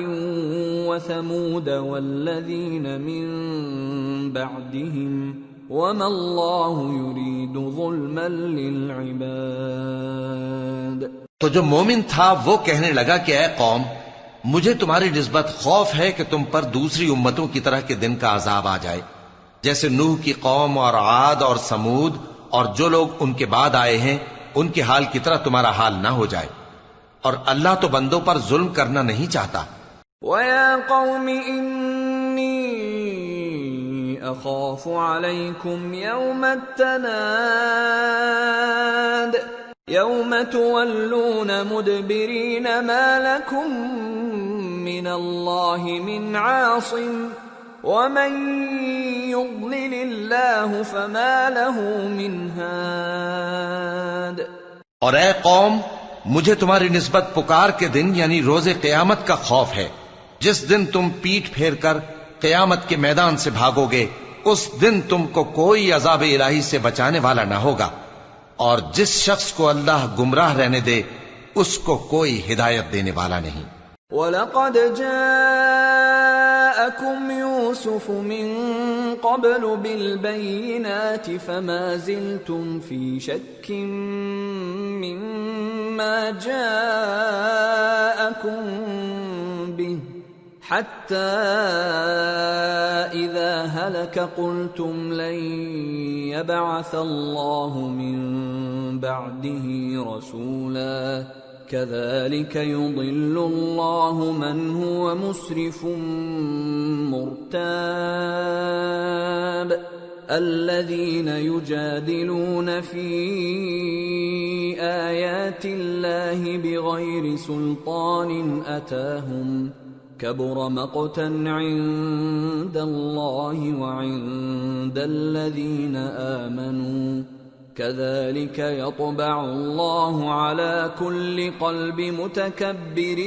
وثمود والذين من بعدهم وما الله يريد ظلما للعباد۔ تو جو مومن تھا وہ کہنے لگا کہ اے قوم، مجھے تمہاری نسبت خوف ہے کہ تم پر دوسری امتوں کی طرح کے دن کا عذاب آ جائے، جیسے نوح کی قوم اور عاد اور سمود اور جو لوگ ان کے بعد آئے ہیں ان کے حال کی طرح تمہارا حال نہ ہو جائے، اور اللہ تو بندوں پر ظلم کرنا نہیں چاہتا۔ وَيَا قَوْمِ إِنِّي أَخَافُ عَلَيْكُمْ يَوْمَ التَّنَادِ يَوْمَ تُوَلُّونَ مُدْبِرِينَ مَا لَكُمْ مِنَ اللَّهِ مِنْ عَاصِمٍ وَمَنْ يُضْلِلِ اللَّهُ فَمَا لَهُ مِنْ هَادٍ۔ اور اے قوم، مجھے تمہاری نسبت پکار کے دن یعنی روز قیامت کا خوف ہے، جس دن تم پیٹ پھیر کر قیامت کے میدان سے بھاگو گے، اس دن تم کو کوئی عذاب الہی سے بچانے والا نہ ہوگا، اور جس شخص کو اللہ گمراہ رہنے دے اس کو کوئی ہدایت دینے والا نہیں۔ وَلَقَدْ جَاءَكُمْ يُوسُفُ مِنْ قَبْلُ بِالْبَيِّنَاتِ فَمَا زِلْتُمْ فِي شَكٍّ مِّمَّا جَاءَكُمْ بِهِ حَتَّى إِذَا هَلَكَ قُلْتُمْ لَنْ يَبْعَثَ اللَّهُ مِنْ بَعْدِهِ رَسُولًا كَذَلِكَ يُضِلُّ اللَّهُ مَنْ هُوَ مُسْرِفٌ مُرْتَابٌ الَّذِينَ يُجَادِلُونَ فِي آيَاتِ اللَّهِ بِغَيْرِ سُلْطَانٍ أَتَاهُمْ كَبُرَ مَقْتًا عِندَ اللَّهِ وَعِندَ الَّذِينَ آمَنُوا كَذَلِكَ يَطْبَعُ اللَّهُ عَلَى كُلِّ قَلْبِ مُتَكَبِّرٍ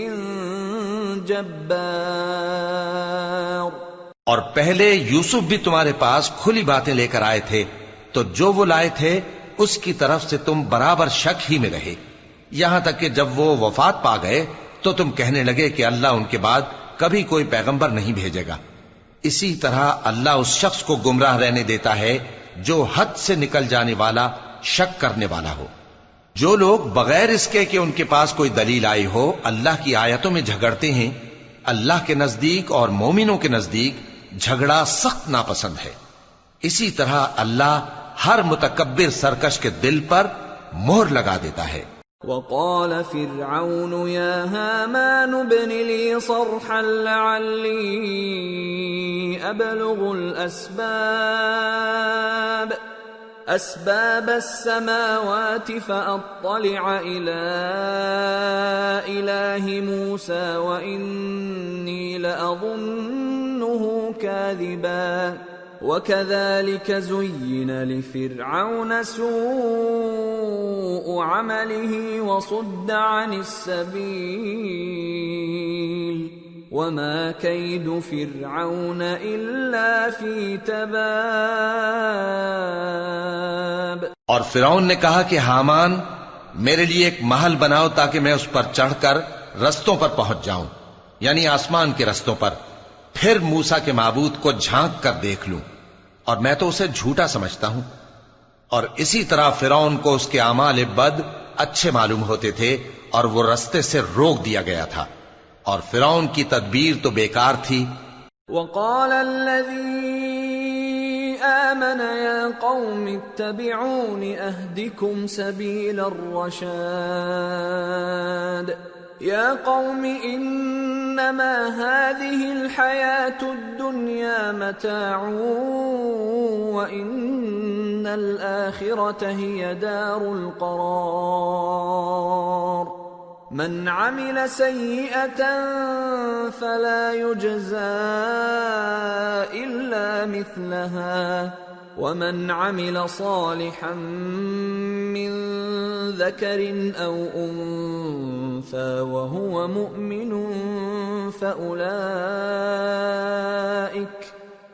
جَبَّارٍ۔ اور پہلے یوسف بھی تمہارے پاس کھلی باتیں لے کر آئے تھے، تو جو وہ لائے تھے اس کی طرف سے تم برابر شک ہی میں رہے، یہاں تک کہ جب وہ وفات پا گئے تو تم کہنے لگے کہ اللہ ان کے بعد کبھی کوئی پیغمبر نہیں بھیجے گا۔ اسی طرح اللہ اس شخص کو گمراہ رہنے دیتا ہے جو حد سے نکل جانے والا، شک کرنے والا ہو۔ جو لوگ بغیر اس کے کہ ان کے پاس کوئی دلیل آئی ہو اللہ کی آیتوں میں جھگڑتے ہیں، اللہ کے نزدیک اور مومنوں کے نزدیک جھگڑا سخت ناپسند ہے۔ اسی طرح اللہ ہر متکبر سرکش کے دل پر مہر لگا دیتا ہے۔ وقال فرعون يا هامان ابن لي صرحا لعلي أبلغ أسباب السماوات فأطلع إلى إله موسى وإني لأظنه كاذبا وكذلك زين لفرعون سوء عمله وصد عن السبيل وما كيد فرعون إلا في تباب۔ اور فرعون نے کہا کہ حامان میرے لیے ایک محل بناؤ تاکہ میں اس پر چڑھ کر رستوں پر پہنچ جاؤں، یعنی آسمان کے رستوں پر، پھر موسیٰ کے معبود کو جھانک کر دیکھ لوں، اور میں تو اسے جھوٹا سمجھتا ہوں۔ اور اسی طرح فرعون کو اس کے اعمال بد اچھے معلوم ہوتے تھے اور وہ رستے سے روک دیا گیا تھا، اور فرعون کی تدبیر تو بیکار تھی۔ وقال الذي آمن يا قوم اتبعون أهدكم سبيل الرشاد يا قوم إنما هذه الحياة الدنيا متاع وإن الآخرة هي دار القرار من عمل سيئة فلا يجزى إلا مثلها ومن عمل صالحا من ذكر أو أنثى وهو مؤمن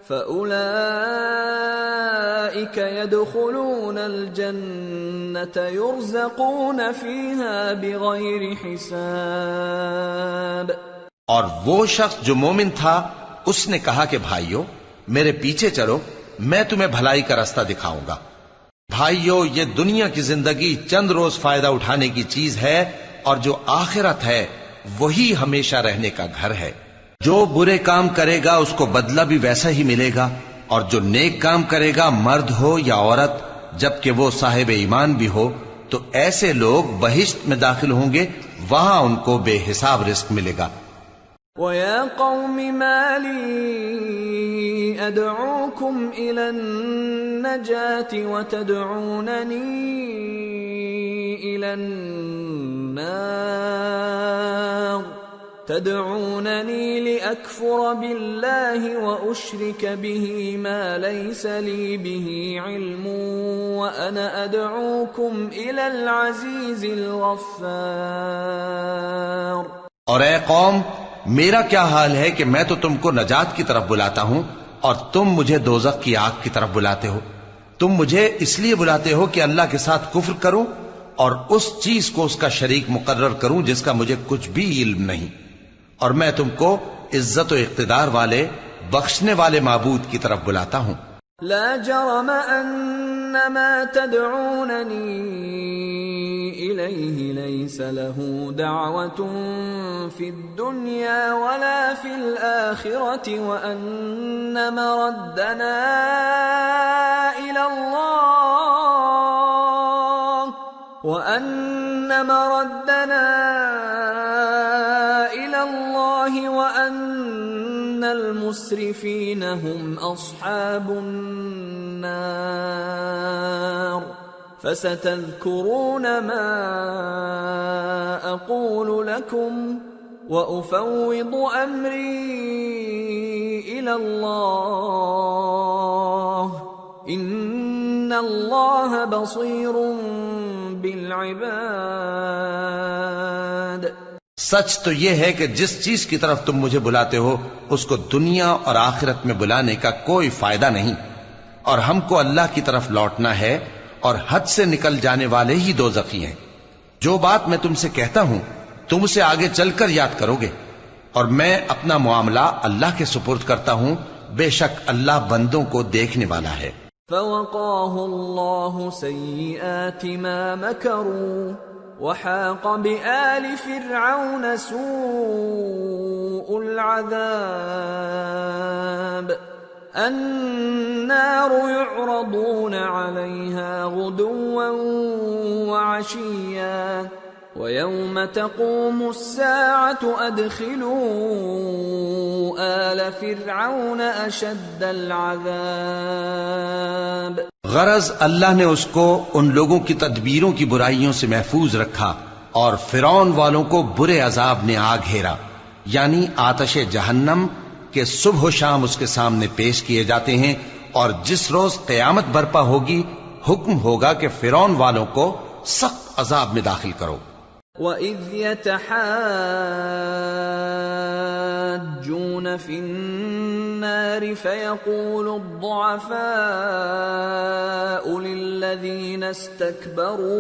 فأولئك يدخلون الجنة يرزقون فيها بغير حساب۔ اور وہ شخص جو مومن تھا اس نے کہا کہ بھائیو میرے پیچھے چلو، میں تمہیں بھلائی کا راستہ دکھاؤں گا۔ بھائیو یہ دنیا کی زندگی چند روز فائدہ اٹھانے کی چیز ہے، اور جو آخرت ہے وہی ہمیشہ رہنے کا گھر ہے۔ جو برے کام کرے گا اس کو بدلہ بھی ویسا ہی ملے گا، اور جو نیک کام کرے گا مرد ہو یا عورت جبکہ وہ صاحب ایمان بھی ہو تو ایسے لوگ بہشت میں داخل ہوں گے، وہاں ان کو بے حساب رزق ملے گا۔ وَيَا قَوْمِ مَا لِي أَدْعُوكُمْ إِلَى النَّجَاةِ وَتَدْعُونَنِي إِلَى النَّارِ تَدْعُونَنِي لِأَكْفُرَ بِاللَّهِ وَأُشْرِكَ بِهِ مَا لَيْسَ لِي بِهِ عِلْمٌ وَأَنَا أَدْعُوكُمْ إِلَى الْعَزِيزِ الْغَفَّارِ۔ اور اے قوم، میرا کیا حال ہے کہ میں تو تم کو نجات کی طرف بلاتا ہوں اور تم مجھے دوزخ کی آگ کی طرف بلاتے ہو۔ تم مجھے اس لیے بلاتے ہو کہ اللہ کے ساتھ کفر کروں اور اس چیز کو اس کا شریک مقرر کروں جس کا مجھے کچھ بھی علم نہیں، اور میں تم کو عزت و اقتدار والے بخشنے والے معبود کی طرف بلاتا ہوں۔ لا جرم ان ما تدعونني اليه ليس له دعوة في الدنيا ولا في الآخرة وان مردنا الى الله وان المسرفين هم اصحاب النار فستذكرون ما اقول لكم وافوض امري الى الله ان الله بصير بالعباد۔ سچ تو یہ ہے کہ جس چیز کی طرف تم مجھے بلاتے ہو اس کو دنیا اور آخرت میں بلانے کا کوئی فائدہ نہیں، اور ہم کو اللہ کی طرف لوٹنا ہے، اور حد سے نکل جانے والے ہی دوزخی ہیں۔ جو بات میں تم سے کہتا ہوں تم اسے آگے چل کر یاد کرو گے، اور میں اپنا معاملہ اللہ کے سپرد کرتا ہوں، بے شک اللہ بندوں کو دیکھنے والا ہے۔ فوقاه الله سيئات ما مكروا وحاق بآل فرعون سوء العذاب النار يعرضون عليها غدوا وعشيا ويوم تقوم الساعة أدخلوا آل فرعون أشد العذاب۔ غرض اللہ نے اس کو ان لوگوں کی تدبیروں کی برائیوں سے محفوظ رکھا اور فرعون والوں کو برے عذاب نے آ گھیرا، یعنی آتش جہنم کے صبح و شام اس کے سامنے پیش کیے جاتے ہیں، اور جس روز قیامت برپا ہوگی حکم ہوگا کہ فرعون والوں کو سخت عذاب میں داخل کرو۔ وَإِذْ يَتَحَاجُّونَ فِي النَّارِ فَيَقُولُ الضُّعَفَاءُ لِلَّذِينَ اسْتَكْبَرُوا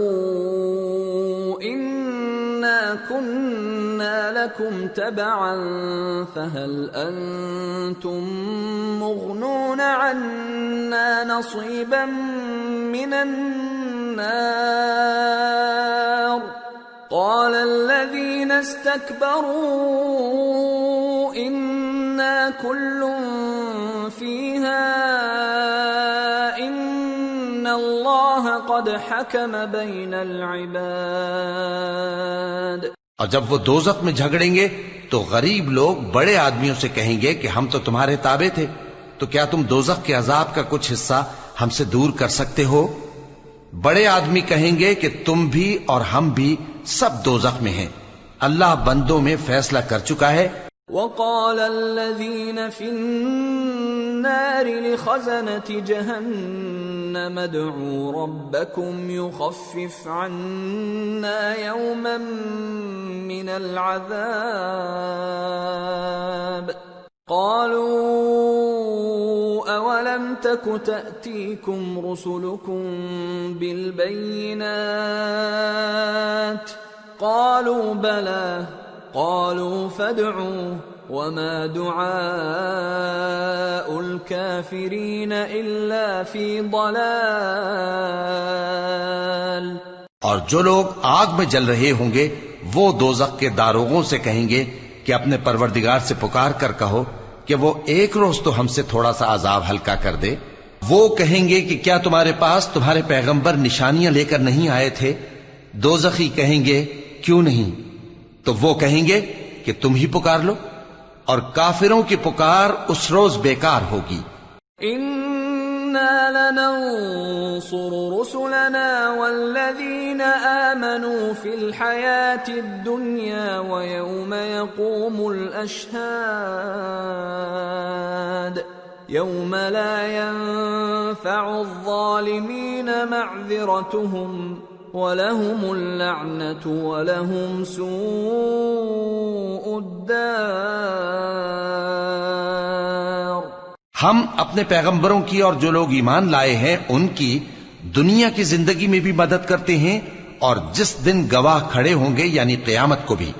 إِنَّا كُنَّا لَكُمْ تَبَعًا فَهَلْ أَنْتُمْ مُغْنُونَ عَنَّا نَصِيبًا مِنَ النَّارِ قال الذين استكبروا إنا كل فيها إن الله قد حكم بين العباد۔ اور جب وہ دوزخ میں جھگڑیں گے تو غریب لوگ بڑے آدمیوں سے کہیں گے کہ ہم تو تمہارے تابع تھے، تو کیا تم دوزخ کے عذاب کا کچھ حصہ ہم سے دور کر سکتے ہو؟ بڑے آدمی کہیں گے کہ تم بھی اور ہم بھی سب دوزخ میں ہیں، اللہ بندوں میں فیصلہ کر چکا ہے۔ وقال الذين في النار لخزنة جهنم ادعوا ربكم يخفف عنا يوما من العذاب قالوا أولم تك تأتيكم رسلكم بالبينات قالوا بلى قالوا فادعوا وما دعاء الكافرين إلا في ضلال۔ اور جو لوگ آگ میں جل رہے ہوں گے وہ دوزخ کے داروغوں سے کہیں گے کہ اپنے پروردگار سے پکار کر کہو کہ وہ ایک روز تو ہم سے تھوڑا سا عذاب ہلکا کر دے۔ وہ کہیں گے کہ کیا تمہارے پاس تمہارے پیغمبر نشانیاں لے کر نہیں آئے تھے؟ دوزخی کہیں گے کیوں نہیں؟ تو وہ کہیں گے کہ تم ہی پکار لو، اور کافروں کی پکار اس روز بیکار ہوگی۔ إنا لننصر رسلنا والذين آمنوا في الحياة الدنيا ويوم يقوم الأشهاد يوم لا ينفع الظالمين معذرتهم وَلَهُمُ اللَّعْنَةُ وَلَهُمْ سُوءُ الدَّارِ۔ ہم اپنے پیغمبروں کی اور جو لوگ ایمان لائے ہیں ان کی دنیا کی زندگی میں بھی مدد کرتے ہیں، اور جس دن گواہ کھڑے ہوں گے یعنی قیامت کو بھی،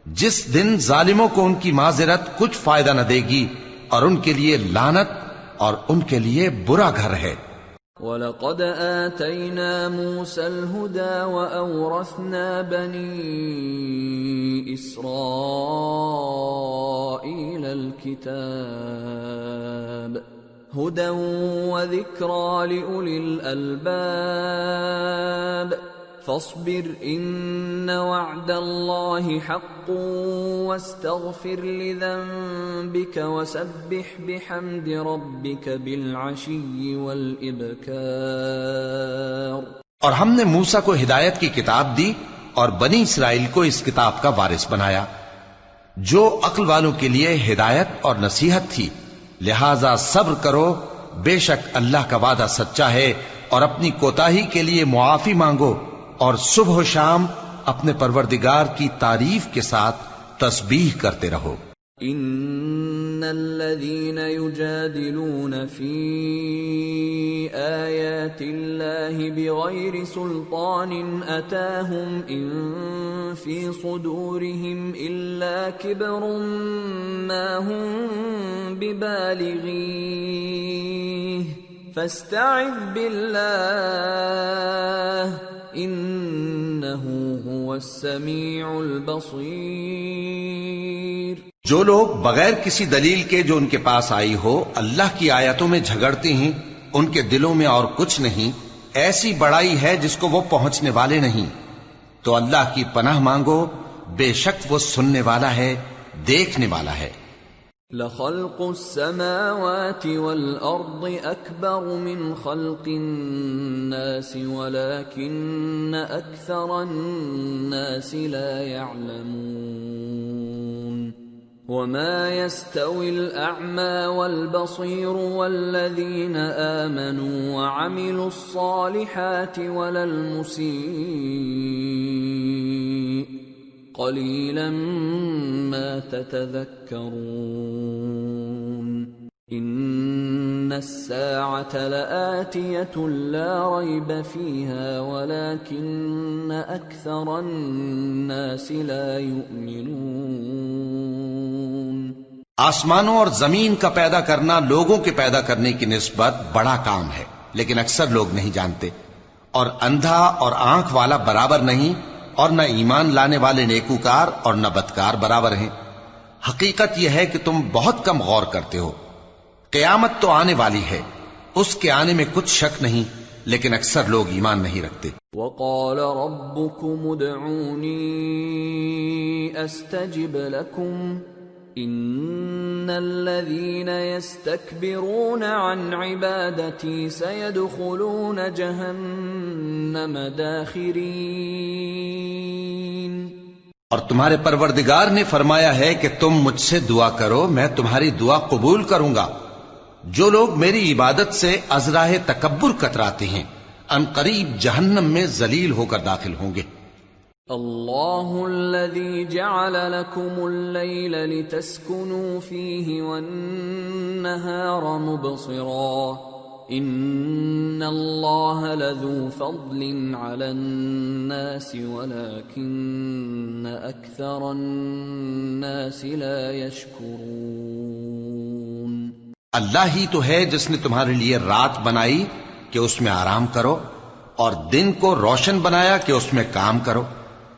جس دن ظالموں کو ان کی معذرت کچھ فائدہ نہ دے گی، اور ان کے لیے لعنت اور ان کے لیے برا گھر ہے۔ وَلَقَدْ آتَيْنَا مُوسَى الْهُدَى وَأَوْرَثْنَا بَنِي إِسْرَائِيلَ الْكِتَابَ هُدًى وَذِكْرَى لِأُولِي الْأَلْبَابِ فاصبر إن وعد الله حق واستغفر لذنبك وسبح بحمد ربك بالعشي والإبكار۔ اور ہم نے موسیٰ کو ہدایت کی کتاب دی اور بنی اسرائیل کو اس کتاب کا وارث بنایا، جو عقل والوں کے لیے ہدایت اور نصیحت تھی۔ لہذا صبر کرو، بے شک اللہ کا وعدہ سچا ہے، اور اپنی کوتاہی کے لیے معافی مانگو، اور صبح و شام اپنے پروردگار کی تعریف کے ساتھ تسبیح کرتے رہو۔ ان الذين يجادلون في آيات الله بغير سلطان أتاهم إن في صدورهم إلا كبر ما هم ببالغيه فاستعذ بالله إنه هو السميع البصير۔ جو لوگ بغیر کسی دلیل کے جو ان کے پاس آئی ہو اللہ کی آیتوں میں جھگڑتے ہیں، ان کے دلوں میں اور کچھ نہیں، ایسی بڑائی ہے جس کو وہ پہنچنے والے نہیں۔ تو اللہ کی پناہ مانگو، بے شک وہ سننے والا ہے، دیکھنے والا ہے۔ لَخَلْقُ السَّمَاوَاتِ وَالْأَرْضِ أَكْبَرُ مِنْ خَلْقِ النَّاسِ وَلَكِنَّ أَكْثَرَ النَّاسِ لَا يَعْلَمُونَ وَمَا يَسْتَوِي الْأَعْمَى وَالْبَصِيرُ وَالَّذِينَ آمَنُوا وَعَمِلُوا الصَّالِحَاتِ وَلَا الْمُسِيءُ قَلِيلًا مَا تَتَذَكَّرُونَ إِنَّ السَّاعَةَ لَآتِيَةٌ لَا رَيْبَ فِيهَا وَلَكِنَّ أَكْثَرَ النَّاسِ لَا يُؤْمِنُونَ۔ آسمانوں اور زمین کا پیدا کرنا لوگوں کے پیدا کرنے کی نسبت بڑا کام ہے، لیکن اکثر لوگ نہیں جانتے۔ اور اندھا اور آنکھ والا برابر نہیں، اور نہ ایمان لانے والے نیکوکار اور نہ بدکار برابر ہیں۔ حقیقت یہ ہے کہ تم بہت کم غور کرتے ہو۔ قیامت تو آنے والی ہے، اس کے آنے میں کچھ شک نہیں، لیکن اکثر لوگ ایمان نہیں رکھتے۔ وَقَالَ رَبُّكُمُ ادْعُونِي أَسْتَجِبْ لَكُمْ إِنَّ الَّذِينَ يَسْتَكْبِرُونَ عَنْ عِبَادَتِي سَيَدْخُلُونَ جَهَنَّمَ دَاخِرِينَ۔ اور تمہارے پروردگار نے فرمایا ہے کہ تم مجھ سے دعا کرو، میں تمہاری دعا قبول کروں گا۔ جو لوگ میری عبادت سے ازراہ تکبر کتراتے ہیں ان قریب جہنم میں ذلیل ہو کر داخل ہوں گے۔ اللہ الذی جعل لکم اللیل لتسکنوا فیہ والنہار مبصرا ان اللہ لذو فضل علی الناس ولکن اکثر الناس لا یشکرون۔ اللہ ہی تو ہے جس نے تمہارے لیے رات بنائی کہ اس میں آرام کرو، اور دن کو روشن بنایا کہ اس میں کام کرو۔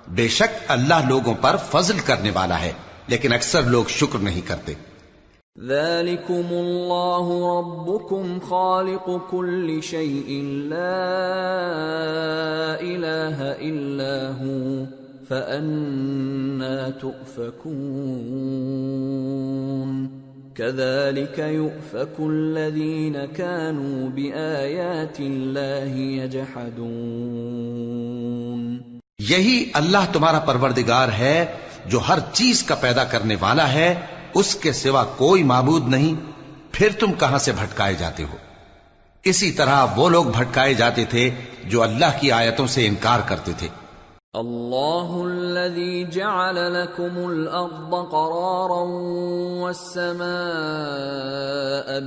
بے شک اللہ لوگوں پر فضل کرنے والا ہے، لیکن اکثر لوگ شکر نہیں کرتے۔ ذالکم اللہ ربکم خالق کل شیء لا الہ إلا هو فأنى تؤفكون كذلك يؤفك الذين كانوا بآيات الله يجحدون یہی اللہ تمہارا پروردگار ہے جو ہر چیز کا پیدا کرنے والا ہے، اس کے سوا کوئی معبود نہیں، پھر تم کہاں سے بھٹکائے جاتے ہو؟ اسی طرح وہ لوگ بھٹکائے جاتے تھے جو اللہ کی آیتوں سے انکار کرتے تھے۔ اللہ الذي جعل لكم الأرض قرارا والسماء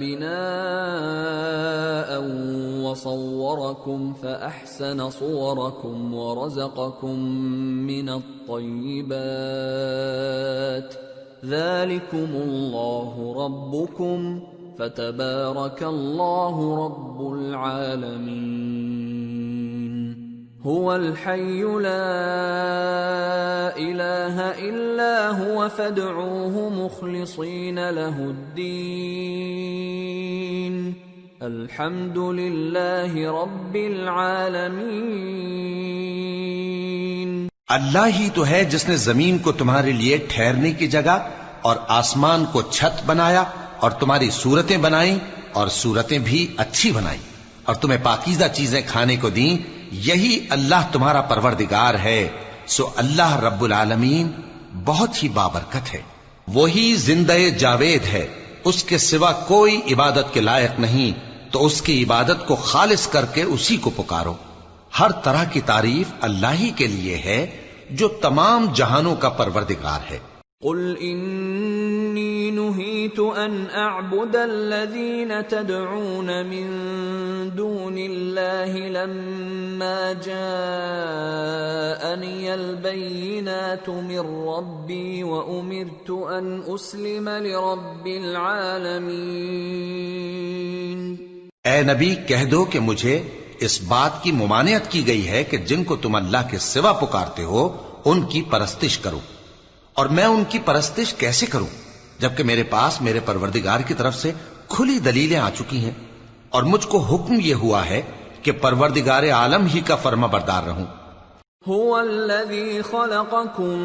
بناء وصوركم فأحسن صوركم ورزقكم من الطيبات ذلكم الله ربكم فتبارك الله رب العالمين هو الحي لا إله إلا هو فادعوه مخلصين له الدين الحمد لله رب العالمين اللہ ہی تو ہے جس نے زمین کو تمہارے لیے ٹھہرنے کی جگہ اور آسمان کو چھت بنایا اور تمہاری صورتیں بنائیں اور صورتیں بھی اچھی بنائیں اور تمہیں پاکیزہ چیزیں کھانے کو دیں، یہی اللہ تمہارا پروردگار ہے، سو اللہ رب العالمین بہت ہی بابرکت ہے، وہی زندہ جاوید ہے، اس کے سوا کوئی عبادت کے لائق نہیں، تو اس کی عبادت کو خالص کر کے اسی کو پکارو۔ ہر طرح کی تعریف اللہ ہی کے لیے ہے جو تمام جہانوں کا پروردگار ہے۔ قل انی نہیت ان اعبد الذین تدعون من دون اللہ لما جاءنی البینات من ربی وامرت ان اسلم لرب العالمین۔ اے نبی کہہ دو کہ مجھے اس بات کی ممانعت کی گئی ہے کہ جن کو تم اللہ کے سوا پکارتے ہو ان کی پرستش کرو، اور میں ان کی پرستش کیسے کروں جبکہ میرے پاس میرے پروردگار کی طرف سے کھلی دلیلیں آ چکی ہیں، اور مجھ کو حکم یہ ہوا ہے کہ پروردگار عالم ہی کا فرما بردار رہوں۔ هو الذي خلقكم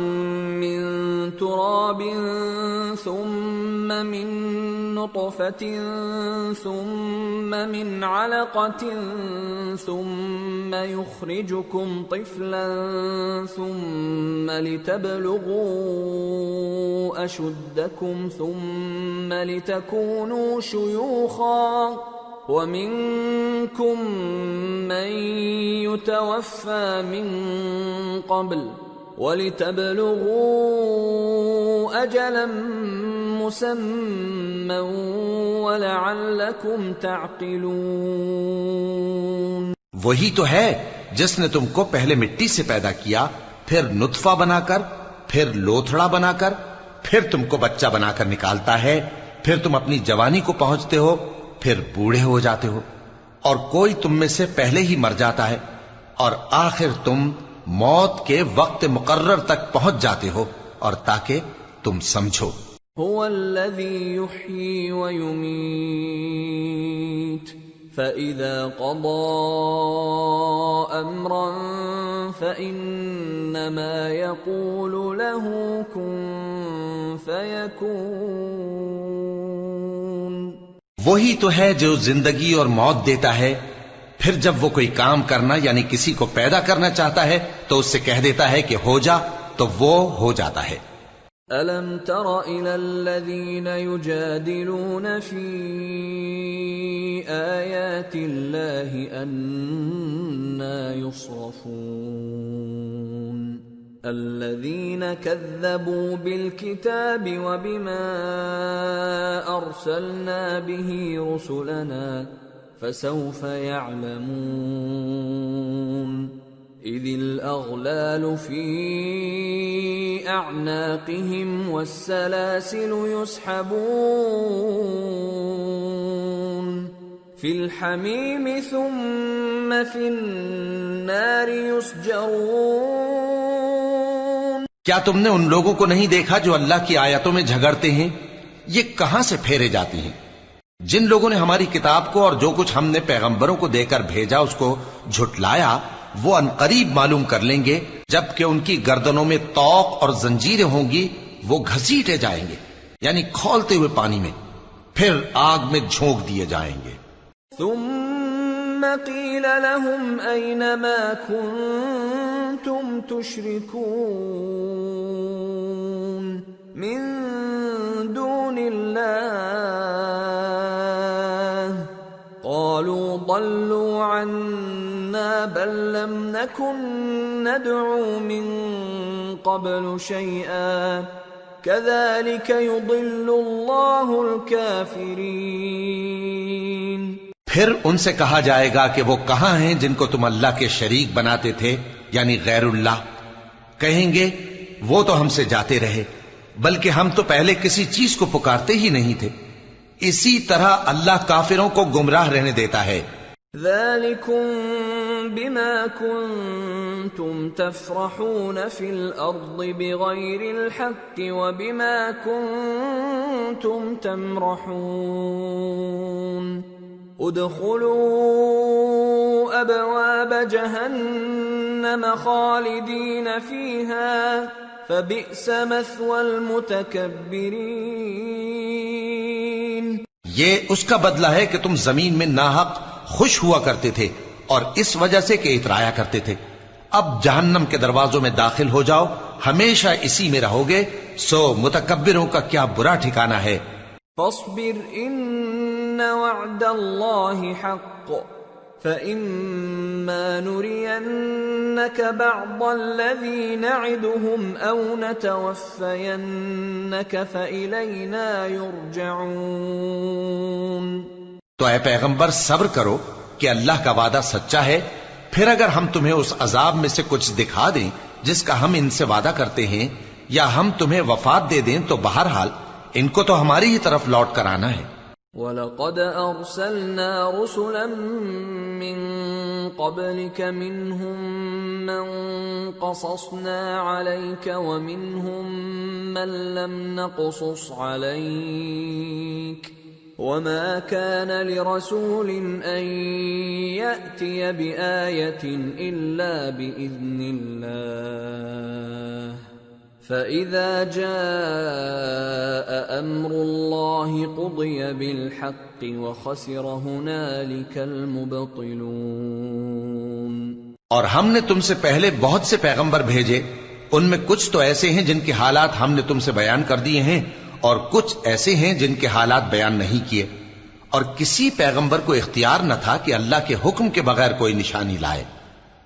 من تراب ثم من نطفة ثم من علقة ثم يخرجكم طفلا ثم لتبلغوا أشدكم ثم لتكونوا شيوخا وَمِنكُم مَّن يُتَوَفَّى مِن قَبْلُ وَلِتَبْلُغُوا أَجَلًا مُّسَمًّى وَلَعَلَّكُمْ تَعْقِلُونَ۔ وہی تو ہے جس نے تم کو پہلے مٹی سے پیدا کیا، پھر نطفہ بنا کر، پھر لوتھڑا بنا کر، پھر تم کو بچہ بنا کر نکالتا ہے، پھر تم اپنی جوانی کو پہنچتے ہو، پھر بوڑھے ہو جاتے ہو، اور کوئی تم میں سے پہلے ہی مر جاتا ہے، اور آخر تم موت کے وقت مقرر تک پہنچ جاتے ہو، اور تاکہ تم سمجھو۔ هو الذي يحيي ويميت فإذا قضى أمرا فإنما يقول له كن فيكون۔ وہی تو ہے جو زندگی اور موت دیتا ہے، پھر جب وہ کوئی کام کرنا یعنی کسی کو پیدا کرنا چاہتا ہے تو اس سے کہہ دیتا ہے کہ ہو جا، تو وہ ہو جاتا ہے۔ أَلَمْ تَرَ إِلَى الَّذِينَ يُجَادِلُونَ فِي آيَاتِ اللَّهِ أَنَّى يُصْرَفُونَ الَّذِينَ كَذَّبُوا بِالْكِتَابِ وَبِمَا أَرْسَلْنَا بِهِ رُسُلَنَا فَسَوْفَ يَعْلَمُونَ إِذِ الْأَغْلَالُ فِي أَعْنَاقِهِمْ وَالسَّلَاسِلُ يُسْحَبُونَ فِي الْحَمِيمِ ثُمَّ فِي النَّارِ يُسْجَرُونَ۔ کیا تم نے ان لوگوں کو نہیں دیکھا جو اللہ کی آیتوں میں جھگڑتے ہیں؟ یہ کہاں سے پھیرے جاتی ہیں؟ جن لوگوں نے ہماری کتاب کو اور جو کچھ ہم نے پیغمبروں کو دے کر بھیجا اس کو جھٹلایا، وہ عنقریب معلوم کر لیں گے جبکہ ان کی گردنوں میں طوق اور زنجیریں ہوں گی، وہ گھسیٹے جائیں گے یعنی کھولتے ہوئے پانی میں، پھر آگ میں جھونک دیے جائیں گے۔ ثم قيل لهم أين ما كنتم تشركون من دون الله قالوا ضلوا عنا بل لم نكن ندعو من قبل شيئا كذلك يضل الله الكافرين۔ پھر ان سے کہا جائے گا کہ وہ کہاں ہیں جن کو تم اللہ کے شریک بناتے تھے یعنی غیر اللہ؟ کہیں گے وہ تو ہم سے جاتے رہے، بلکہ ہم تو پہلے کسی چیز کو پکارتے ہی نہیں تھے۔ اسی طرح اللہ کافروں کو گمراہ رہنے دیتا ہے۔ ذلكم بما كنتم تفرحون في الأرض بغير الحق وبما كنتم تمرحون ادخلوا أبواب جهنم خالدين فيها فبئس مثوى المتكبرين۔ یہ اس کا بدلہ ہے کہ تم زمین میں ناحق خوش ہوا کرتے تھے اور اس وجہ سے کہ اترایا کرتے تھے، اب جہنم کے دروازوں میں داخل ہو جاؤ، ہمیشہ اسی میں رہو گے، سو متکبروں کا کیا برا ٹھکانہ ہے۔ فاصبر ان وعد اللہ حق فإما نرينك بعض الذي نعدهم أو نتوفينك فإلينا يرجعون۔ تو اے پیغمبر صبر کرو کہ اللہ کا وعدہ سچا ہے، پھر اگر ہم تمہیں اس عذاب میں سے کچھ دکھا دیں جس کا ہم ان سے وعدہ کرتے ہیں، یا ہم تمہیں وفات دے دیں، تو بہرحال ان کو تو ہماری ہی طرف لوٹ کر آنا ہے۔ وَلَقَدْ أَرْسَلْنَا رُسُلًا مِّن قَبْلِكَ مِنْهُمْ مَنْ قَصَصْنَا عَلَيْكَ وَمِنْهُمْ مَنْ لَمْ نَقْصُصْ عَلَيْكَ وَمَا كَانَ لِرَسُولٍ أَن يَأْتِيَ بِآيَةٍ إِلَّا بِإِذْنِ اللَّهِ فَإِذَا جَاءَ أَمْرُ اللَّهِ قُضِيَ بِالْحَقِّ وَخَسِرَ هُنَالِكَ الْمُبْطِلُونَ۔ اور ہم نے تم سے پہلے بہت سے پیغمبر بھیجے، ان میں کچھ تو ایسے ہیں جن کے حالات ہم نے تم سے بیان کر دیے ہیں، اور کچھ ایسے ہیں جن کے حالات بیان نہیں کیے، اور کسی پیغمبر کو اختیار نہ تھا کہ اللہ کے حکم کے بغیر کوئی نشانی لائے۔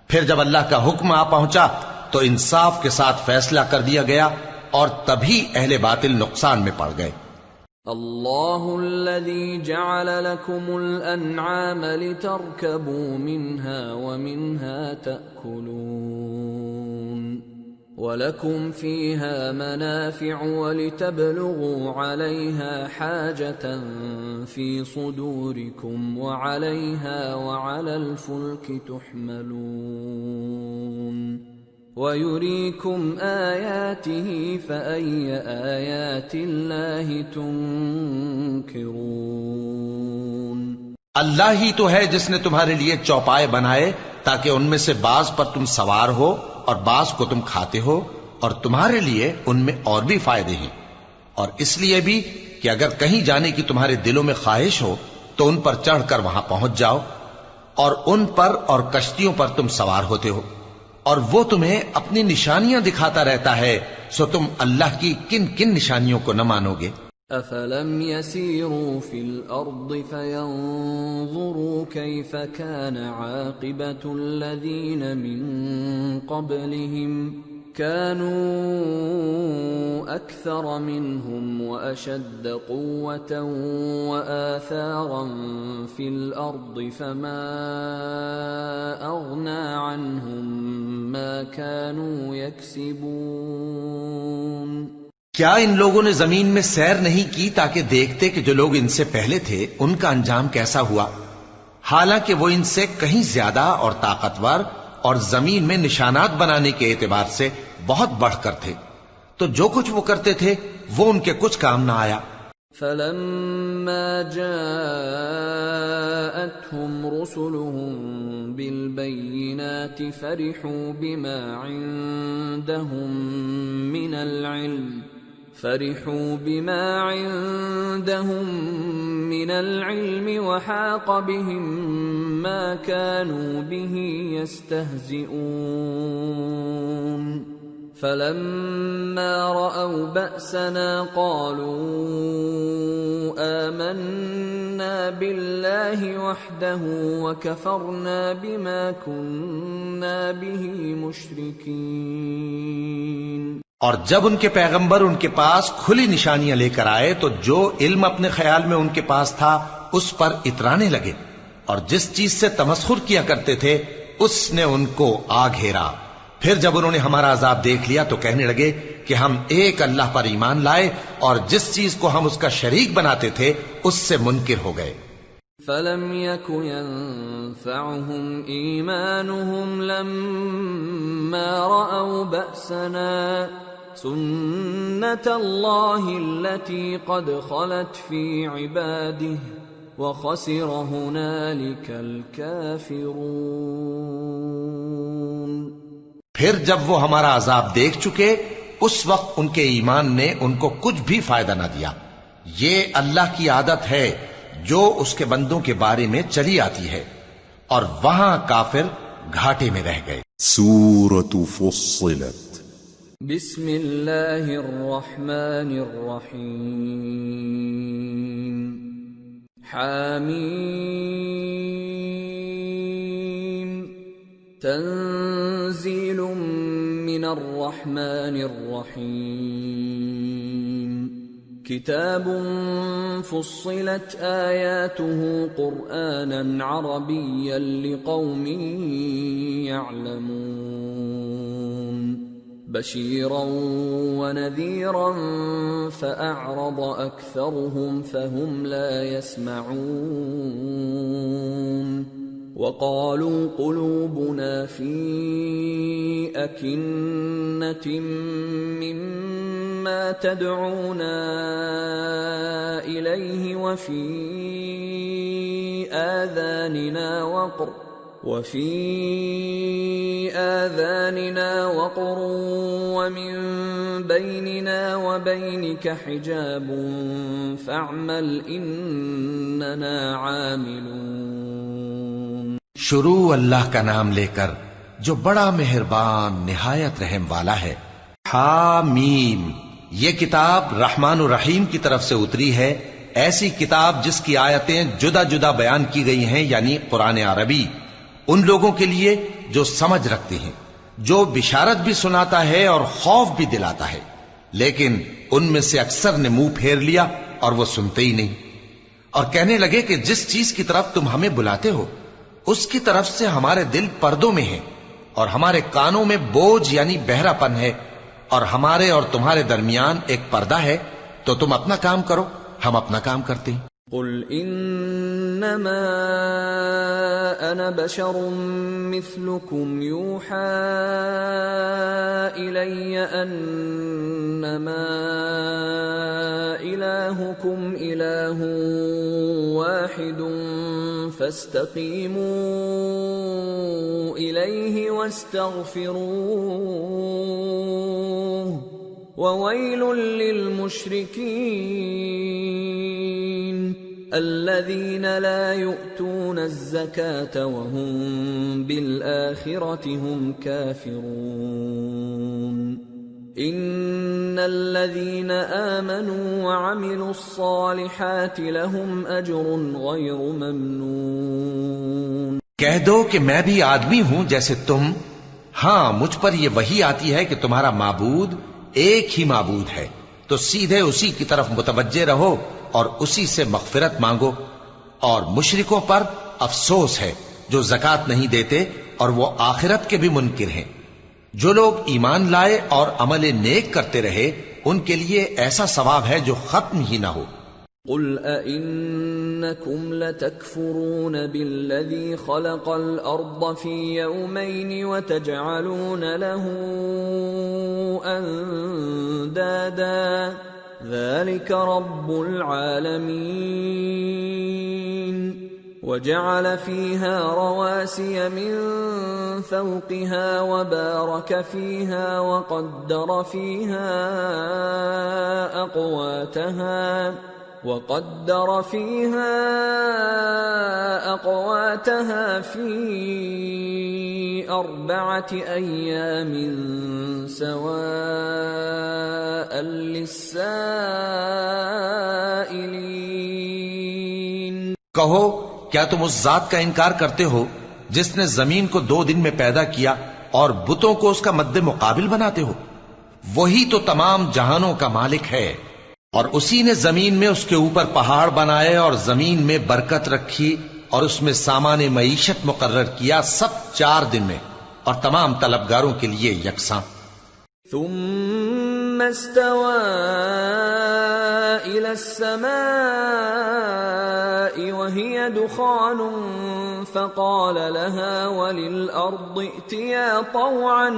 پھر جب اللہ کا حکم آ پہنچا تو انصاف کے ساتھ فیصلہ کر دیا گیا، اور تبھی اہل باطل نقصان میں پڑ گئے۔ اللہ الذي جعل لكم الانعام لتركبوا منها ومنها تأكلون وَلَكُمْ فِيهَا مَنَافِعُ وَلِتَبْلُغُوا عَلَيْهَا حَاجَةً فِي صُدُورِكُمْ وَعَلَيْهَا وَعَلَى الْفُلْكِ تُحْمَلُونَ وَيُرِيكُمْ آيَاتِهِ فَأَيَّ آيَاتِ اللَّهِ تُنْكِرُونَ۔ اللہ ہی تو ہے جس نے تمہارے لیے چوپائے بنائے تاکہ ان میں سے بعض پر تم سوار ہو اور بعض کو تم کھاتے ہو، اور تمہارے لیے ان میں اور بھی فائدے ہیں، اور اس لیے بھی کہ اگر کہیں جانے کی تمہارے دلوں میں خواہش ہو تو ان پر چڑھ کر وہاں پہنچ جاؤ، اور ان پر اور کشتیوں پر تم سوار ہوتے ہو، اور وہ تمہیں اپنی نشانیاں دکھاتا رہتا ہے، سو تم اللہ کی کن کن نشانیوں کو نہ مانو گے؟ أَفَلَمْ يَسِيرُوا فِي الْأَرْضِ فَيَنْظُرُوا كَيْفَ كَانَ عَاقِبَةُ الَّذِينَ مِنْ قَبْلِهِمْ كَانُوا أَكْثَرَ مِنْهُمْ وَأَشَدَّ قُوَّةً وَآثَارًا فِي الْأَرْضِ فَمَا أَغْنَى عَنْهُمْ مَا كَانُوا يَكْسِبُونَ۔ کیا ان لوگوں نے زمین میں سیر نہیں کی تاکہ دیکھتے کہ جو لوگ ان سے پہلے تھے ان کا انجام کیسا ہوا، حالانکہ وہ ان سے کہیں زیادہ اور طاقتور اور زمین میں نشانات بنانے کے اعتبار سے بہت بڑھ کر تھے، تو جو کچھ وہ کرتے تھے وہ ان کے کچھ کام نہ آیا۔ فلما جاءتهم رسلهم بالبينات فرحوا بما عندهم من العلم وحاق بهم ما كانوا به يستهزئون فلما رأوا بأسنا قالوا آمنا بالله وحده وكفرنا بما كنا به مشركين۔ اور جب ان کے پیغمبر ان کے پاس کھلی نشانیاں لے کر آئے تو جو علم اپنے خیال میں ان کے پاس تھا اس پر اترانے لگے، اور جس چیز سے تمسخر کیا کرتے تھے اس نے ان کو آ گھیرا۔ پھر جب انہوں نے ہمارا عذاب دیکھ لیا تو کہنے لگے کہ ہم ایک اللہ پر ایمان لائے اور جس چیز کو ہم اس کا شریک بناتے تھے اس سے منکر ہو گئے۔ فَلَمْ يَكُ يَنفَعُهُمْ إِيمَانُهُمْ لَمَّا رَأَوْا بَأْسَنَا سُنَّةَ اللَّهِ الَّتِي قَدْ خَلَتْ فِي عِبَادِهِ وَخَسِرَ هُنَالِكَ الْكَافِرُونَ۔ پھر جب وہ ہمارا عذاب دیکھ چکے اس وقت ان کے ایمان نے ان کو کچھ بھی فائدہ نہ دیا۔ یہ اللہ کی عادت ہے جو اس کے بندوں کے بارے میں چلی آتی ہے، اور وہاں کافر گھاٹے میں رہ گئے۔ سورة فصلت بسم اللہ الرحمن الرحیم حامیم تنزیل من الرحمن الرحیم کتاب فصلت آیاته قرآنا عربیا لقوم يعلمون بشیرا ونذیرا فأعرض أكثرهم فهم لا يسمعون وقالوا قلوبنا في أكنة مما تدعونا إليه وفي آذاننا وقر ومن بيننا وبينك حجاب فاعمل إننا عاملون۔ شروع اللہ کا نام لے کر جو بڑا مہربان نہایت رحم والا ہے۔ حامیم، یہ کتاب رحمان الرحیم کی طرف سے اتری ہے، ایسی کتاب جس کی آیتیں جدا جدا بیان کی گئی ہیں، یعنی قرآن عربی، ان لوگوں کے لیے جو سمجھ رکھتے ہیں، جو بشارت بھی سناتا ہے اور خوف بھی دلاتا ہے، لیکن ان میں سے اکثر نے منہ پھیر لیا اور وہ سنتے ہی نہیں، اور کہنے لگے کہ جس چیز کی طرف تم ہمیں بلاتے ہو اس کی طرف سے ہمارے دل پردوں میں ہیں، اور ہمارے کانوں میں بوجھ یعنی بہرا پن ہے، اور ہمارے اور تمہارے درمیان ایک پردہ ہے، تو تم اپنا کام کرو، ہم اپنا کام کرتے ہیں۔ قل انما انا بشر مثلكم يوحى الي انما الهكم اله واحد فاستقيموا اليه واستغفروه وويل للمشركين الذين لا يؤتون الزكاة وهم بالآخرة هم كافرون إن الذين آمنوا وعملوا الصالحات لهم أجر غير ممنون۔ کہہ دو کہ میں بھی آدمی ہوں جیسے تم، ہاں مجھ پر یہ وحی آتی ہے کہ تمہارا معبود ایک ہی معبود ہے، تو سیدھے اسی کی طرف متوجہ رہو اور اسی سے مغفرت مانگو، اور مشرکوں پر افسوس ہے جو زکوٰۃ نہیں دیتے اور وہ آخرت کے بھی منکر ہیں۔ جو لوگ ایمان لائے اور عمل نیک کرتے رہے ان کے لیے ایسا ثواب ہے جو ختم ہی نہ ہو۔ قل أئنكم لتكفرون بالذي خلق الأرض في يومين وتجعلون له أندادا ذلك رب العالمين وجعل فيها رواسي من فوقها وبارك فيها وقدر فيها أقواتها في 4 أيام سواء للسائلين. کہو کیا تم اس ذات کا انکار کرتے ہو جس نے زمین کو 2 دن میں پیدا کیا اور بتوں کو اس کا مد مقابل بناتے ہو؟ وہی تو تمام جہانوں کا مالک ہے، اور اسی نے زمین میں اس کے اوپر پہاڑ بنائے اور زمین میں برکت رکھی اور اس میں سامان معیشت مقرر کیا، سب 4 دن میں، اور تمام طلبگاروں کے لیے یکساں. ثم استوى إلى السماء وهي دخان فقال لها وللأرض ائتيا طوعا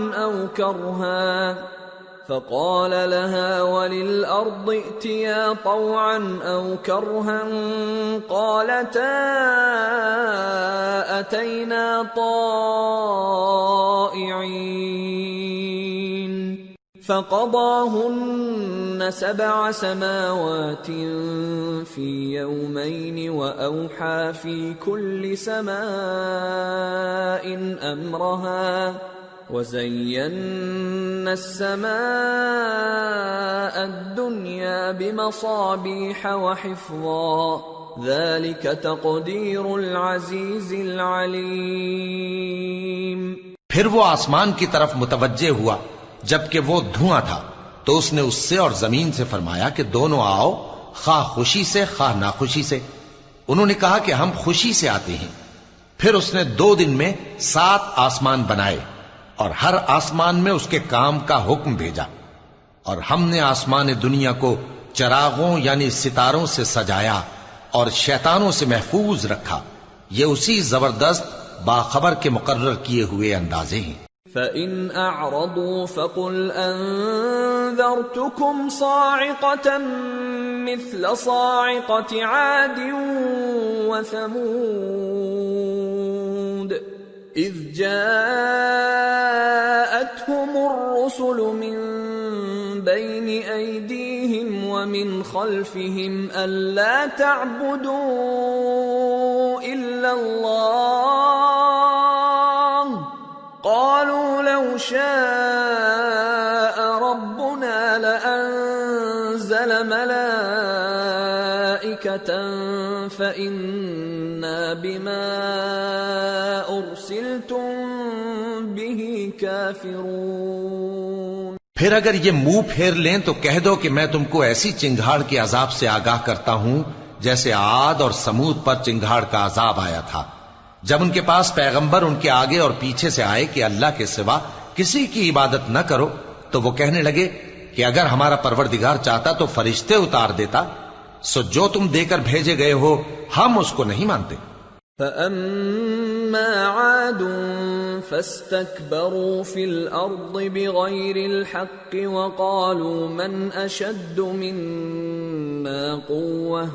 أو كرها قالتا أتينا طائعين فقضاهن 7 سماوات في يومين وأوحى في كل سماء أمرها وزينا السماء الدنيا بمصابيح وحفظا ذلك تقدير العزيز العليم. پھر وہ آسمان کی طرف متوجہ ہوا جبکہ وہ دھواں تھا، تو اس نے اس سے اور زمین سے فرمایا کہ دونوں آؤ، خواہ خوشی سے خواہ ناخوشی سے. انہوں نے کہا کہ ہم خوشی سے آتے ہیں. پھر اس نے 2 دن میں 7 آسمان بنائے اور ہر آسمان میں اس کے کام کا حکم بھیجا، اور ہم نے آسمان دنیا کو چراغوں یعنی ستاروں سے سجایا اور شیطانوں سے محفوظ رکھا. یہ اسی زبردست باخبر کے مقرر کیے ہوئے اندازے ہیں. فَإِنْ أَعْرَضُوا فَقُلْ أَنذَرْتُكُمْ صَاعِقَةً مِثْلَ صَاعِقَةِ عَادٍ وَثَمُودَ إِذْ جَاءَتْهُمُ الرُّسُلُ مِنْ بَيْنِ أَيْدِيهِمْ وَمِنْ خَلْفِهِمْ أَلَّا تَعْبُدُوا إِلَّا اللَّهَ قَالُوا لَوْ شَاءَ رَبُّنَا لَأَنزَلَ مَلَائِكَةً فَإِنَّا بِمَا أُرْسِلْتُمْ بِهِ كَافِرُونَ. پھر اگر یہ منہ پھیر لیں تو کہہ دو کہ میں تم کو ایسی چنگھاڑ کے عذاب سے آگاہ کرتا ہوں جیسے عاد اور سمود پر چنگھاڑ کا عذاب آیا تھا، جب ان کے پاس پیغمبر ان کے آگے اور پیچھے سے آئے کہ اللہ کے سوا کسی کی عبادت نہ کرو، تو وہ کہنے لگے کہ اگر ہمارا پروردگار چاہتا تو فرشتے اتار دیتا، سو جو تم دے کر بھیجے گئے ہو ہم اس کو نہیں مانتے. فَأَمَّا عَادٌ فَاسْتَكْبَرُوا فِي الْأَرْضِ بِغَيْرِ الْحَقِّ وَقَالُوا مَنْ أَشَدُّ مِنَّا قُوَّةً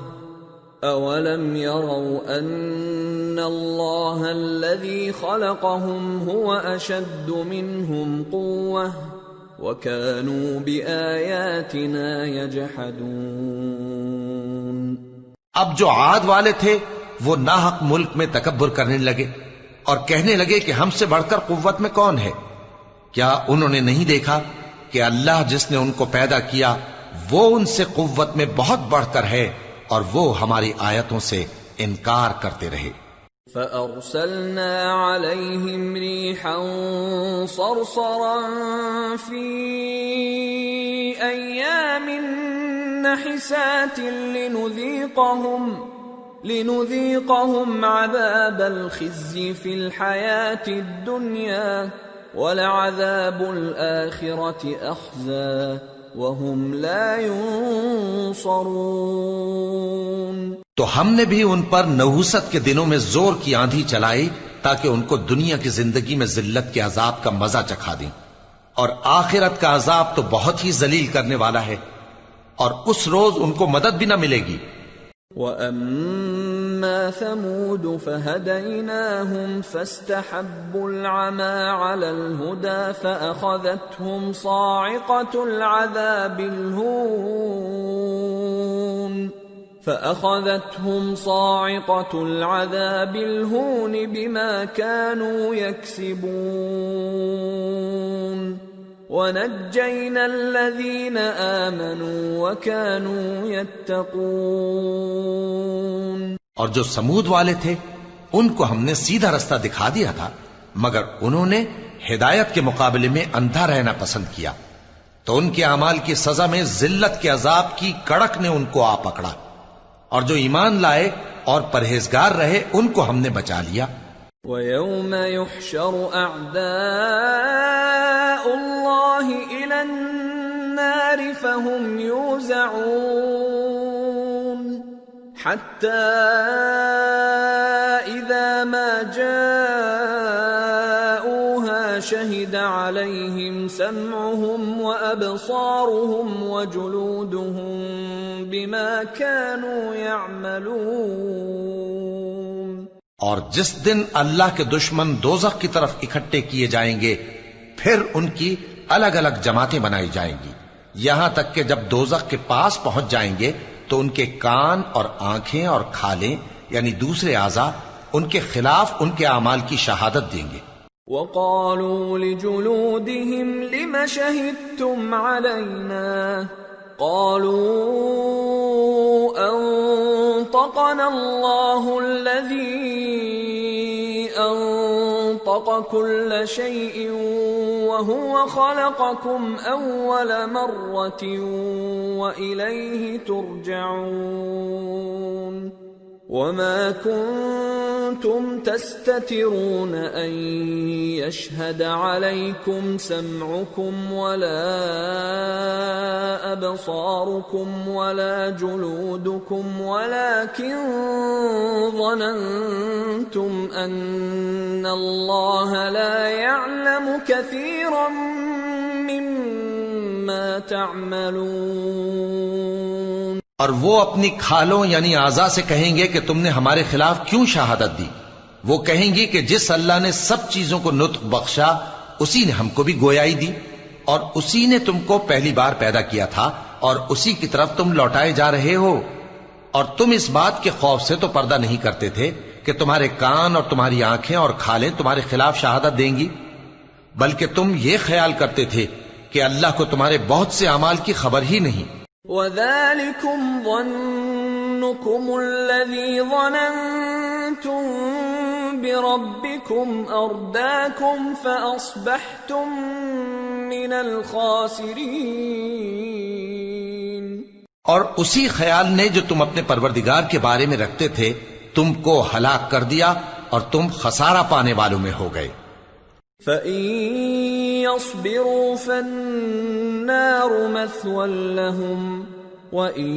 أَوَلَمْ يَرَوْا أَنَّ اللَّهَ الَّذِي خَلَقَهُمْ هُوَ أَشَدُّ مِنْهُمْ قُوَّةً وَكَانُوا بِآيَاتِنَا يَجْحَدُونَ. اب جو عاد والے تھے وہ ناحق ملک میں تکبر کرنے لگے اور کہنے لگے کہ ہم سے بڑھ کر قوت میں کون ہے؟ کیا انہوں نے نہیں دیکھا کہ اللہ جس نے ان کو پیدا کیا وہ ان سے قوت میں بہت بڑھ کر ہے، اور وہ ہماری آیتوں سے انکار کرتے رہے. فَأَرْسَلْنَا عَلَيْهِمْ رِيحًا صَرْصَرًا فِي أَيَّامٍ نَحِسَاتٍ لِنُذِيقَهُمْ عَذَابَ الْخِزْيِ فِي الْحَيَاةِ الدُّنْيَا وَلَعَذَابُ الْآخِرَةِ أَخْزَى وَهُمْ لَا يُنصَرُونَ. تو ہم نے بھی ان پر نحوست کے دنوں میں زور کی آندھی چلائی تاکہ ان کو دنیا کی زندگی میں ذلت کے عذاب کا مزہ چکھا دیں، اور آخرت کا عذاب تو بہت ہی ذلیل کرنے والا ہے. اور اس روز ان کو مدد بھی نہ ملے گی۔ وَأَمَّا ثَمُودُ فَهَدَيْنَاهُمْ فَاسْتَحَبُّوا الْعَمَى عَلَى الْهُدَى فَأَخَذَتْهُمْ صَاعِقَةُ الْعَذَابِ الْهُونِ بِمَا كَانُوا يَكْسِبُونَ وَنَجَّيْنَا الَّذِينَ آمَنُوا وَكَانُوا يَتَّقُونَ۔ اور جو سمود والے تھے ان کو ہم نے سیدھا رستہ دکھا دیا تھا، مگر انہوں نے ہدایت کے مقابلے میں اندھا رہنا پسند کیا، تو ان کے اعمال کی سزا میں ذلت کے عذاب کی کڑک نے ان کو آ پکڑا، اور جو ایمان لائے اور پرہیزگار رہے ان کو ہم نے بچا لیا۔ وَيَوْمَ يُحْشَرُ أَعْدَاءُ اللَّهِ إِلَى النَّارِ فَهُمْ يُوزَعُونَ حَتَّى إِذَا مَا جَاءُوهَا شَهِدَ عَلَيْهِمْ سَمْعُهُمْ وَأَبْصَارُهُمْ وَجُلُودُهُمْ بِمَا كَانُوا يَعْمَلُونَ۔ اور جس دن اللہ کے دشمن دوزخ کی طرف اکٹھے کیے جائیں گے، پھر ان کی الگ الگ جماعتیں بنائی جائیں گی، یہاں تک کہ جب دوزخ کے پاس پہنچ جائیں گے تو ان کے کان اور آنکھیں اور کھالیں یعنی دوسرے اعضاء ان کے خلاف ان کے اعمال کی شہادت دیں گے۔ وَقَالُوا لِجُلُودِهِمْ لِمَ شَهِدتُّمْ عَلَيْنَا قَالُوا أَنطَقَنَا اللَّهُ الَّذِي أَنطَقَ كُلَّ شَيْءٍ وَهُوَ خَلَقَكُمْ أَوَّلَ مَرَّةٍ وَإِلَيْهِ تُرْجَعُونَ وَمَا كُنتُمْ تَسْتَتِرُونَ أَن يَشْهَدَ عَلَيْكُمْ سَمْعُكُمْ وَلَا أَبْصَارُكُمْ وَلَا جُلُودُكُمْ وَلَكِنْ ظَنَنْتُمْ أَنَّ اللَّهَ لَا يَعْلَمُ كَثِيرًا مِّمَّا تَعْمَلُونَ۔ اور وہ اپنی کھالوں یعنی اعضاء سے کہیں گے کہ تم نے ہمارے خلاف کیوں شہادت دی؟ وہ کہیں گی کہ جس اللہ نے سب چیزوں کو نطق بخشا اسی نے ہم کو بھی گویائی دی، اور اسی نے تم کو پہلی بار پیدا کیا تھا، اور اسی کی طرف تم لوٹائے جا رہے ہو، اور تم اس بات کے خوف سے تو پردہ نہیں کرتے تھے کہ تمہارے کان اور تمہاری آنکھیں اور کھالیں تمہارے خلاف شہادت دیں گی، بلکہ تم یہ خیال کرتے تھے کہ اللہ کو تمہارے بہت سے اعمال کی خبر ہی نہیں۔ وَذَلِكُمْ ظَنُّكُمُ الَّذِي ظَنَنْتُمْ بِرَبِّكُمْ أَرْدَاكُمْ فَأَصْبَحْتُمْ مِنَ الْخَاسِرِينَ۔ اور اسی خیال نے جو تم اپنے پروردگار کے بارے میں رکھتے تھے تم کو ہلاک کر دیا اور تم خسارہ پانے والوں میں ہو گئے۔ فَإِن يَصْبِرُوا فَالنَّارُ مَثْوًى لَهُمْ وَإِن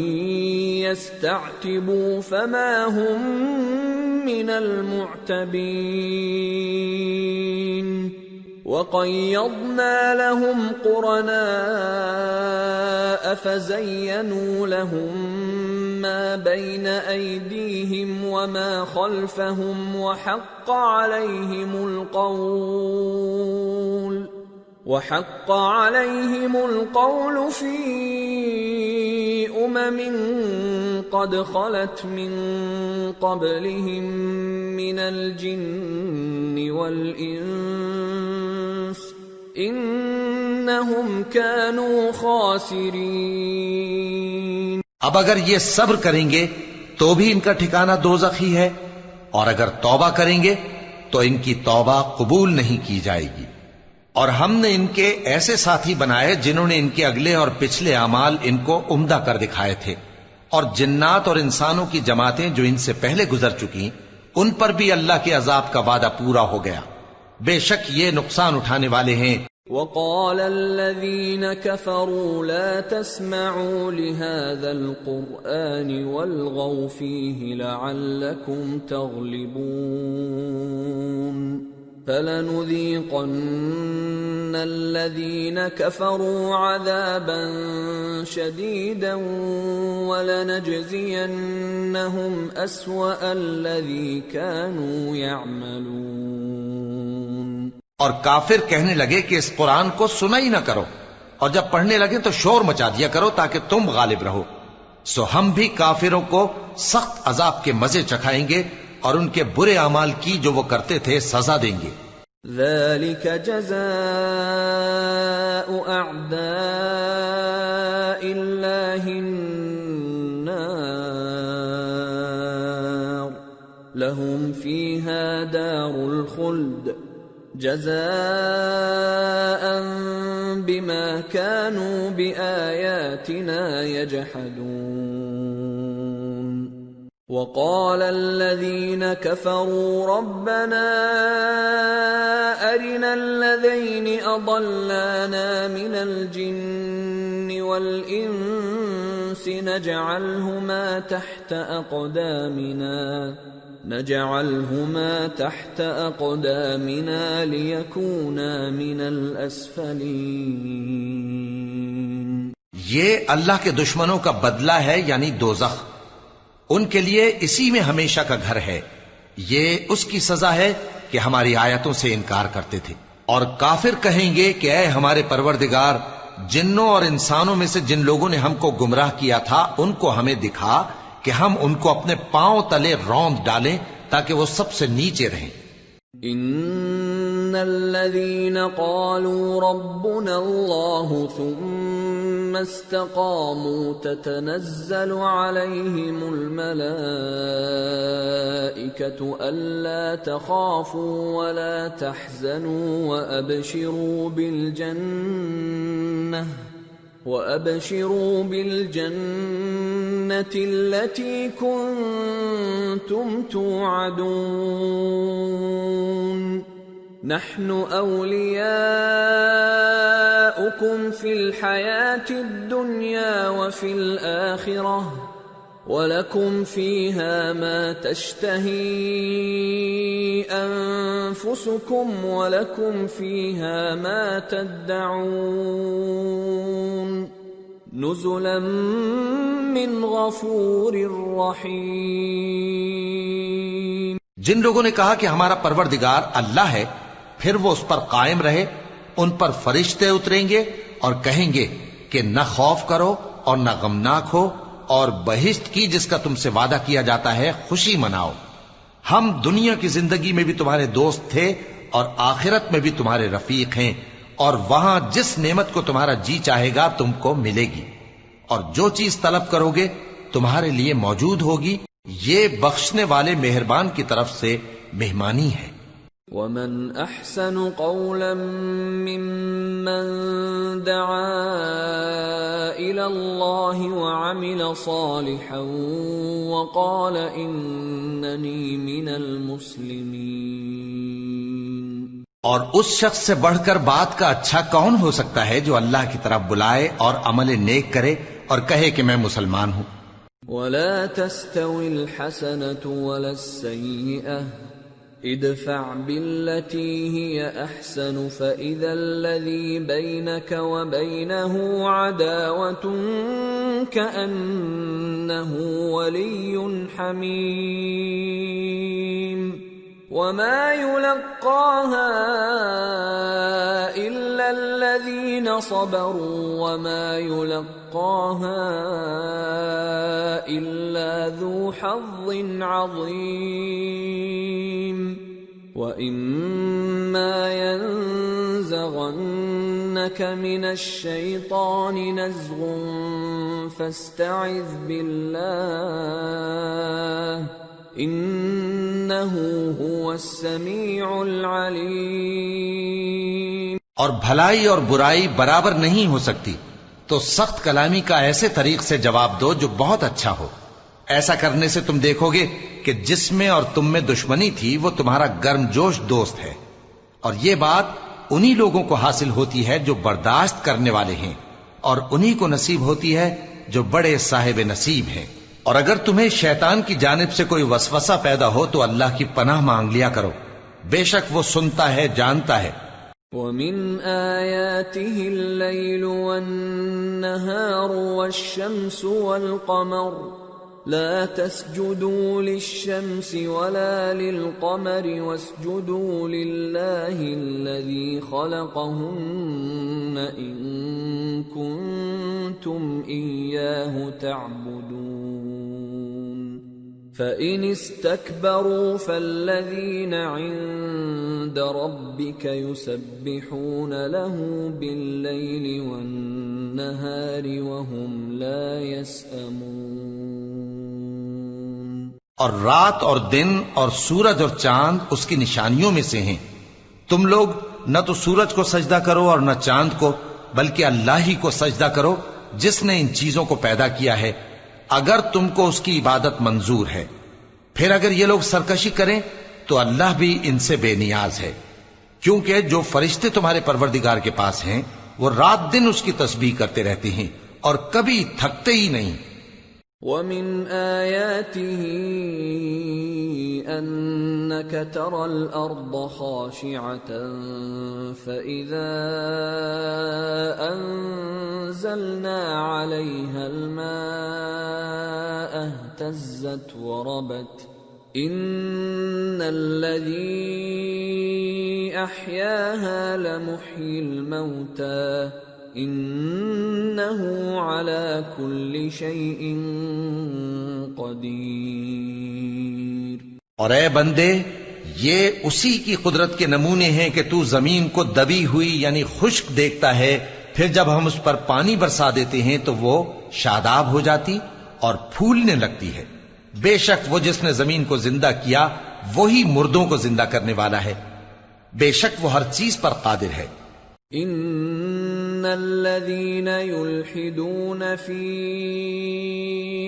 يَسْتَعْتِبُوا فَمَا هُمْ مِنَ الْمُعْتَبِينَ وَقَيَّضْنَا لَهُمْ قُرَنَاءَ فَزَيَّنُوا لَهُم مَّا بَيْنَ أَيْدِيهِمْ وَمَا خَلْفَهُمْ وَحَقَّ عَلَيْهِمُ الْقَوْلُ فِي أُمَمٍ قَدْ خَلَتْ مِن قَبْلِهِم مِّنَ الْجِنِّ وَالْإِنسِ إِنَّهُمْ كَانُوا خَاسِرِينَ۔ اب اگر یہ صبر کریں گے تو بھی ان کا ٹھکانہ دوزخ ہی ہے، اور اگر توبہ کریں گے تو ان کی توبہ قبول نہیں کی جائے گی۔ اور ہم نے ان کے ایسے ساتھی بنائے جنہوں نے ان کے اگلے اور پچھلے اعمال ان کو عمدہ کر دکھائے تھے، اور جنات اور انسانوں کی جماعتیں جو ان سے پہلے گزر چکی ان پر بھی اللہ کے عذاب کا وعدہ پورا ہو گیا، بے شک یہ نقصان اٹھانے والے ہیں۔ وَقَالَ الَّذِينَ كَفَرُوا لَا تَسْمَعُوا لِهَذَا الْقُرْآنِ وَالْغَوْا فِيهِ لَعَلَّكُمْ تَغْلِبُونَ فَلَنُذِيقَنَّ الَّذِينَ كَفَرُوا عَذَابًا شَدِيدًا وَلَنَجْزِيَنَّهُمْ أَسْوَأَ الَّذِي كَانُوا يَعْمَلُونَ۔ اور کافر کہنے لگے کہ اس قرآن کو سنا ہی نہ کرو، اور جب پڑھنے لگے تو شور مچا دیا کرو تاکہ تم غالب رہو۔ سو ہم بھی کافروں کو سخت عذاب کے مزے چکھائیں گے اور ان کے برے اعمال کی جو وہ کرتے تھے سزا دیں گے۔ ذَلِكَ جَزَاءُ أَعْدَاءِ اللَّهِ النَّارُ لَهُمْ فِيهَا دَارُ الْخُلْدِ جَزَاءً بِمَا كَانُوا بِآيَاتِنَا يَجْحَدُونَ۔ وَقَالَ الَّذِينَ كَفَرُوا رَبَّنَا أَرِنَا الَّذَيْنِ أَضَلَّانَا مِنَ الْجِنِّ وَالْإِنسِ نَجْعَلْهُمَا تَحْتَ أَقْدَامِنَا لِيَكُونَا مِنَ الْأَسْفَلِينَ۔ یہ اللہ کے دشمنوں کا بدلہ ہے، یعنی دوزخ، ان کے لیے اسی میں ہمیشہ کا گھر ہے۔ یہ اس کی سزا ہے کہ ہماری آیتوں سے انکار کرتے تھے۔ اور کافر کہیں گے کہ اے ہمارے پروردگار، جنوں اور انسانوں میں سے جن لوگوں نے ہم کو گمراہ کیا تھا ان کو ہمیں دکھا کہ ہم ان کو اپنے پاؤں تلے روند ڈالیں تاکہ وہ سب سے نیچے رہیں۔ ان الذين قالوا ربنا الله ثم استقاموا تتنزل عليهم الملائكة ألا تخافوا ولا تحزنوا وأبشروا بالجنة التي كنتم توعدون نحن أولياؤكم في الحياة الدنيا وفي الآخرة وَلَكُمْ فِيهَا مَا تَشْتَهِي أَنفُسُكُمْ وَلَكُمْ فِيهَا مَا تَدَّعُونَ نُزُلًا مِّنْ غَفُورٍ رَّحِيمٍ۔ جن لوگوں نے کہا کہ ہمارا پروردگار اللہ ہے، پھر وہ اس پر قائم رہے، ان پر فرشتے اتریں گے اور کہیں گے کہ نہ خوف کرو اور نہ غمناک ہو، اور بہشت کی جس کا تم سے وعدہ کیا جاتا ہے خوشی مناؤ۔ ہم دنیا کی زندگی میں بھی تمہارے دوست تھے اور آخرت میں بھی تمہارے رفیق ہیں، اور وہاں جس نعمت کو تمہارا جی چاہے گا تم کو ملے گی، اور جو چیز طلب کرو گے تمہارے لیے موجود ہوگی۔ یہ بخشنے والے مہربان کی طرف سے مہمانی ہے۔ وَمَنْ أَحْسَنُ قَوْلًا مِّمَّنْ دَعَا إِلَى اللَّهِ وَعَمِلَ صَالِحًا وَقَالَ إِنَّنِي مِنَ الْمُسْلِمِينَ۔ اور اس شخص سے بڑھ کر بات کا اچھا کون ہو سکتا ہے جو اللہ کی طرف بلائے اور عمل نیک کرے اور کہے کہ میں مسلمان ہوں۔ وَلَا تَسْتَوِي الْحَسَنَةُ وَلَا السَّيِّئَةُ ادفع بالتي هي احسن فاذا الذي بينك وبينه عداوة كأنه ولي حميم وما يلقاها الا الذين صبروا وما يلقاها الا ذو حظ عظيم وَإِمَّا يَنزَغَنَّكَ مِنَ الشَّيْطَانِ نَزْغٌ فَاسْتَعِذْ بِاللَّهِ إِنَّهُ هُوَ السَّمِيعُ الْعَلِيمُ۔ اور بھلائی اور برائی برابر نہیں ہو سکتی، تو سخت کلامی کا ایسے طریق سے جواب دو جو بہت اچھا ہو۔ ایسا کرنے سے تم دیکھو گے کہ جس میں اور تم میں دشمنی تھی وہ تمہارا گرم جوش دوست ہے، اور یہ بات انہی لوگوں کو حاصل ہوتی ہے جو برداشت کرنے والے ہیں، اور انہی کو نصیب ہوتی ہے جو بڑے صاحب نصیب ہیں۔ اور اگر تمہیں شیطان کی جانب سے کوئی وسوسہ پیدا ہو تو اللہ کی پناہ مانگ لیا کرو، بے شک وہ سنتا ہے، جانتا ہے۔ وَمِنْ آيَاتِهِ اللَّيْلُ وَالنَّهَارُ وَالشَّمْسُ وَالْقَمَرُ لَا تَسْجُدُوا لِلشَّمْسِ وَلَا لِلْقَمَرِ وَاسْجُدُوا لِلَّهِ الَّذِي خَلَقَهُنَّ إِن كُنتُمْ إِيَّاهُ تَعْبُدُونَ فَإِنِ اسْتَكْبَرُوا فَالَّذِينَ عِندَ رَبِّكَ يُسَبِّحُونَ لَهُ بِاللَّيْلِ وَالنَّهَارِ وَهُمْ لَا يَسْأَمُونَ۔ اور رات اور دن اور سورج اور چاند اس کی نشانیوں میں سے ہیں۔ تم لوگ نہ تو سورج کو سجدہ کرو اور نہ چاند کو، بلکہ اللہ ہی کو سجدہ کرو جس نے ان چیزوں کو پیدا کیا ہے، اگر تم کو اس کی عبادت منظور ہے۔ پھر اگر یہ لوگ سرکشی کریں تو اللہ بھی ان سے بے نیاز ہے، کیونکہ جو فرشتے تمہارے پروردگار کے پاس ہیں وہ رات دن اس کی تسبیح کرتے رہتے ہیں اور کبھی تھکتے ہی نہیں۔ وَمِنْ آيَاتِهِ أَنَّكَ تَرَى الْأَرْضَ خَاشِعَةً فَإِذَا أَنزَلْنَا عَلَيْهَا الْمَاءَ اهْتَزَّتْ وَرَبَتْ إِنَّ الَّذِي أَحْيَاهَا لَمُحْيِي الْمَوْتَى إِنَّهُ عَلَى كُلِّ شَيْءٍ قَدِيرٌ۔ اور اے بندے، یہ اسی کی قدرت کے نمونے ہیں کہ تو زمین کو دبی ہوئی یعنی خشک دیکھتا ہے، پھر جب ہم اس پر پانی برسا دیتے ہیں تو وہ شاداب ہو جاتی اور پھولنے لگتی ہے۔ بے شک وہ جس نے زمین کو زندہ کیا وہی مردوں کو زندہ کرنے والا ہے، بے شک وہ ہر چیز پر قادر ہے۔ ان الذين يلحدون في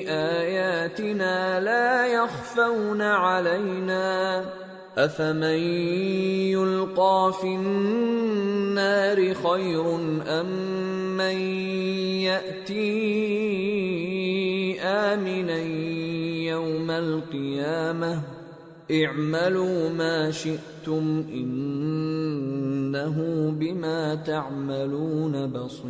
آياتنا لا يخفون علينا افمن يلقى في النار خير ام من يأتي آمنا يوم القيامة اعملوا ما شئتم انه بما تعملون بصير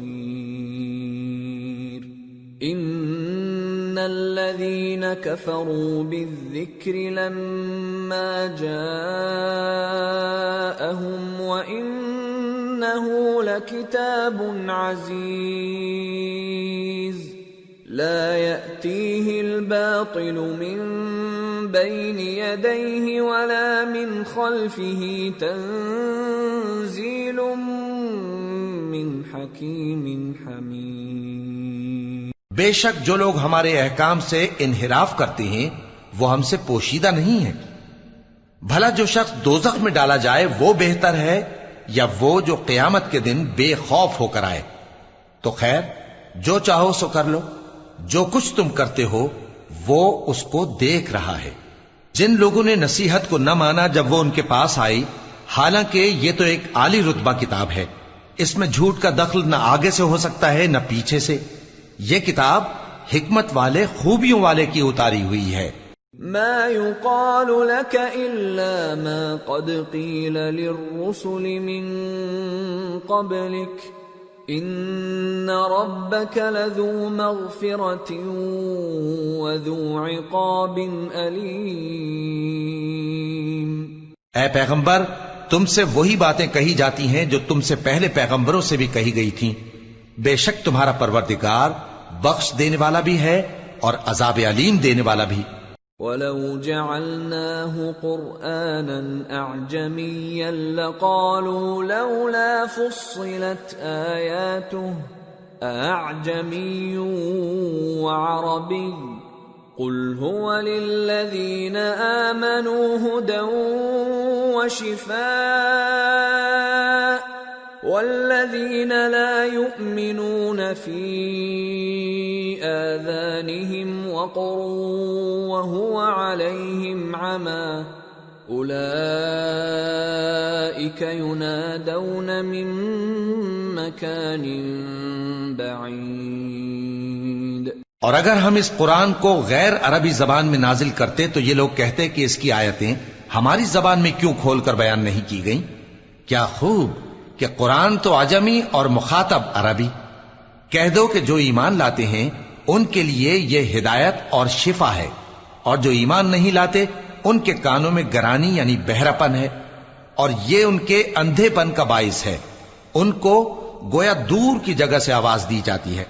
ان الذين كفروا بالذكر لما جاءهم وانه لكتاب عزيز لا يأتيه الباطل من بين يديه ولا من خلفه تنزيل من حكيم حميد۔ بے شک جو لوگ ہمارے احکام سے انحراف کرتے ہیں وہ ہم سے پوشیدہ نہیں ہیں۔ بھلا جو شخص دوزخ میں ڈالا جائے وہ بہتر ہے یا وہ جو قیامت کے دن بے خوف ہو کر آئے؟ تو خیر جو چاہو سو کر لو، جو کچھ تم کرتے ہو وہ اس کو دیکھ رہا ہے۔ جن لوگوں نے نصیحت کو نہ مانا جب وہ ان کے پاس آئی، حالانکہ یہ تو ایک عالی رتبہ کتاب ہے، اس میں جھوٹ کا دخل نہ آگے سے ہو سکتا ہے نہ پیچھے سے۔ یہ کتاب حکمت والے خوبیوں والے کی اتاری ہوئی ہے۔ ما يقال لك إلا ما قد قيل للرسل من قبلك ان ربك لذو مغفرة وذو عقاب علیم۔ اے پیغمبر، تم سے وہی باتیں کہی جاتی ہیں جو تم سے پہلے پیغمبروں سے بھی کہی گئی تھیں، بے شک تمہارا پروردگار بخش دینے والا بھی ہے اور عذاب علیم دینے والا بھی۔ وَلَوْ جَعَلْنَاهُ قُرْآنًا أَعْجَمِيًّا لَقَالُوا لَوْلَا فُصِّلَتْ آيَاتُهُ أَأَعْجَمِيٌّ وَعَرَبِيٌّ قُلْ هُوَ لِلَّذِينَ آمَنُوا هُدًى وَشِفَاءٌ وَالَّذِينَ لَا يُؤْمِنُونَ فِي آذَانِهِمْ وَقْرٌ وَهُوَ عَلَيْهِمْ عَمًى أُولَئِكَ يُنَادَوْنَ مِن مَّكَانٍ بَعِيدٍ۔ اور اگر ہم اس قرآن کو غیر عربی زبان میں نازل کرتے تو یہ لوگ کہتے کہ اس کی آیتیں ہماری زبان میں کیوں کھول کر بیان نہیں کی گئی؟ کیا خوب کہ قرآن تو عجمی اور مخاطب عربی. کہہ دو کہ جو ایمان لاتے ہیں ان کے لیے یہ ہدایت اور شفا ہے، اور جو ایمان نہیں لاتے ان کے کانوں میں گرانی یعنی بہراپن ہے، اور یہ ان کے اندھے پن کا باعث ہے. ان کو گویا دور کی جگہ سے آواز دی جاتی ہے.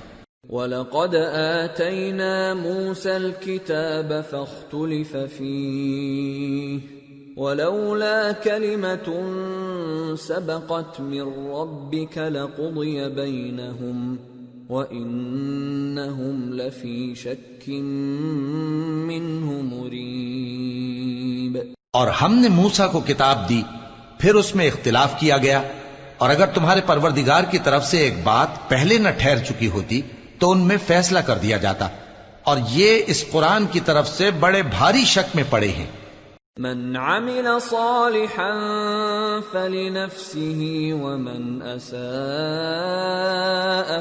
وَلَقَدْ آتَيْنَا مُوسَى الْكِتَابَ فَاخْتُلِفَ فِيهِ وَلَوْلَا كَلِمَةٌ سَبَقَتْ مِنْ رَبِّكَ لَقُضِيَ بَيْنَهُمْ وَإِنَّهُمْ لَفِي شَكٍّ مِّنْهُ مُرِيبٍ. اور ہم نے موسیٰ کو کتاب دی، پھر اس میں اختلاف کیا گیا، اور اگر تمہارے پروردگار کی طرف سے ایک بات پہلے نہ ٹھہر چکی ہوتی تو ان میں فیصلہ کر دیا جاتا، اور یہ اس قرآن کی طرف سے بڑے بھاری شک میں پڑے ہیں. من عمل صالحا فلنفسه ومن اساء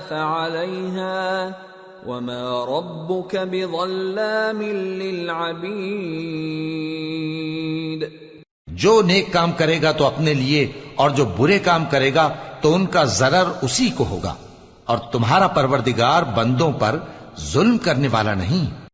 فعليها وما ربك بظلام للعبید. جو نیک کام کرے گا تو اپنے لیے، اور جو برے کام کرے گا تو ان کا ضرر اسی کو ہوگا، اور تمہارا پروردگار بندوں پر ظلم کرنے والا نہیں.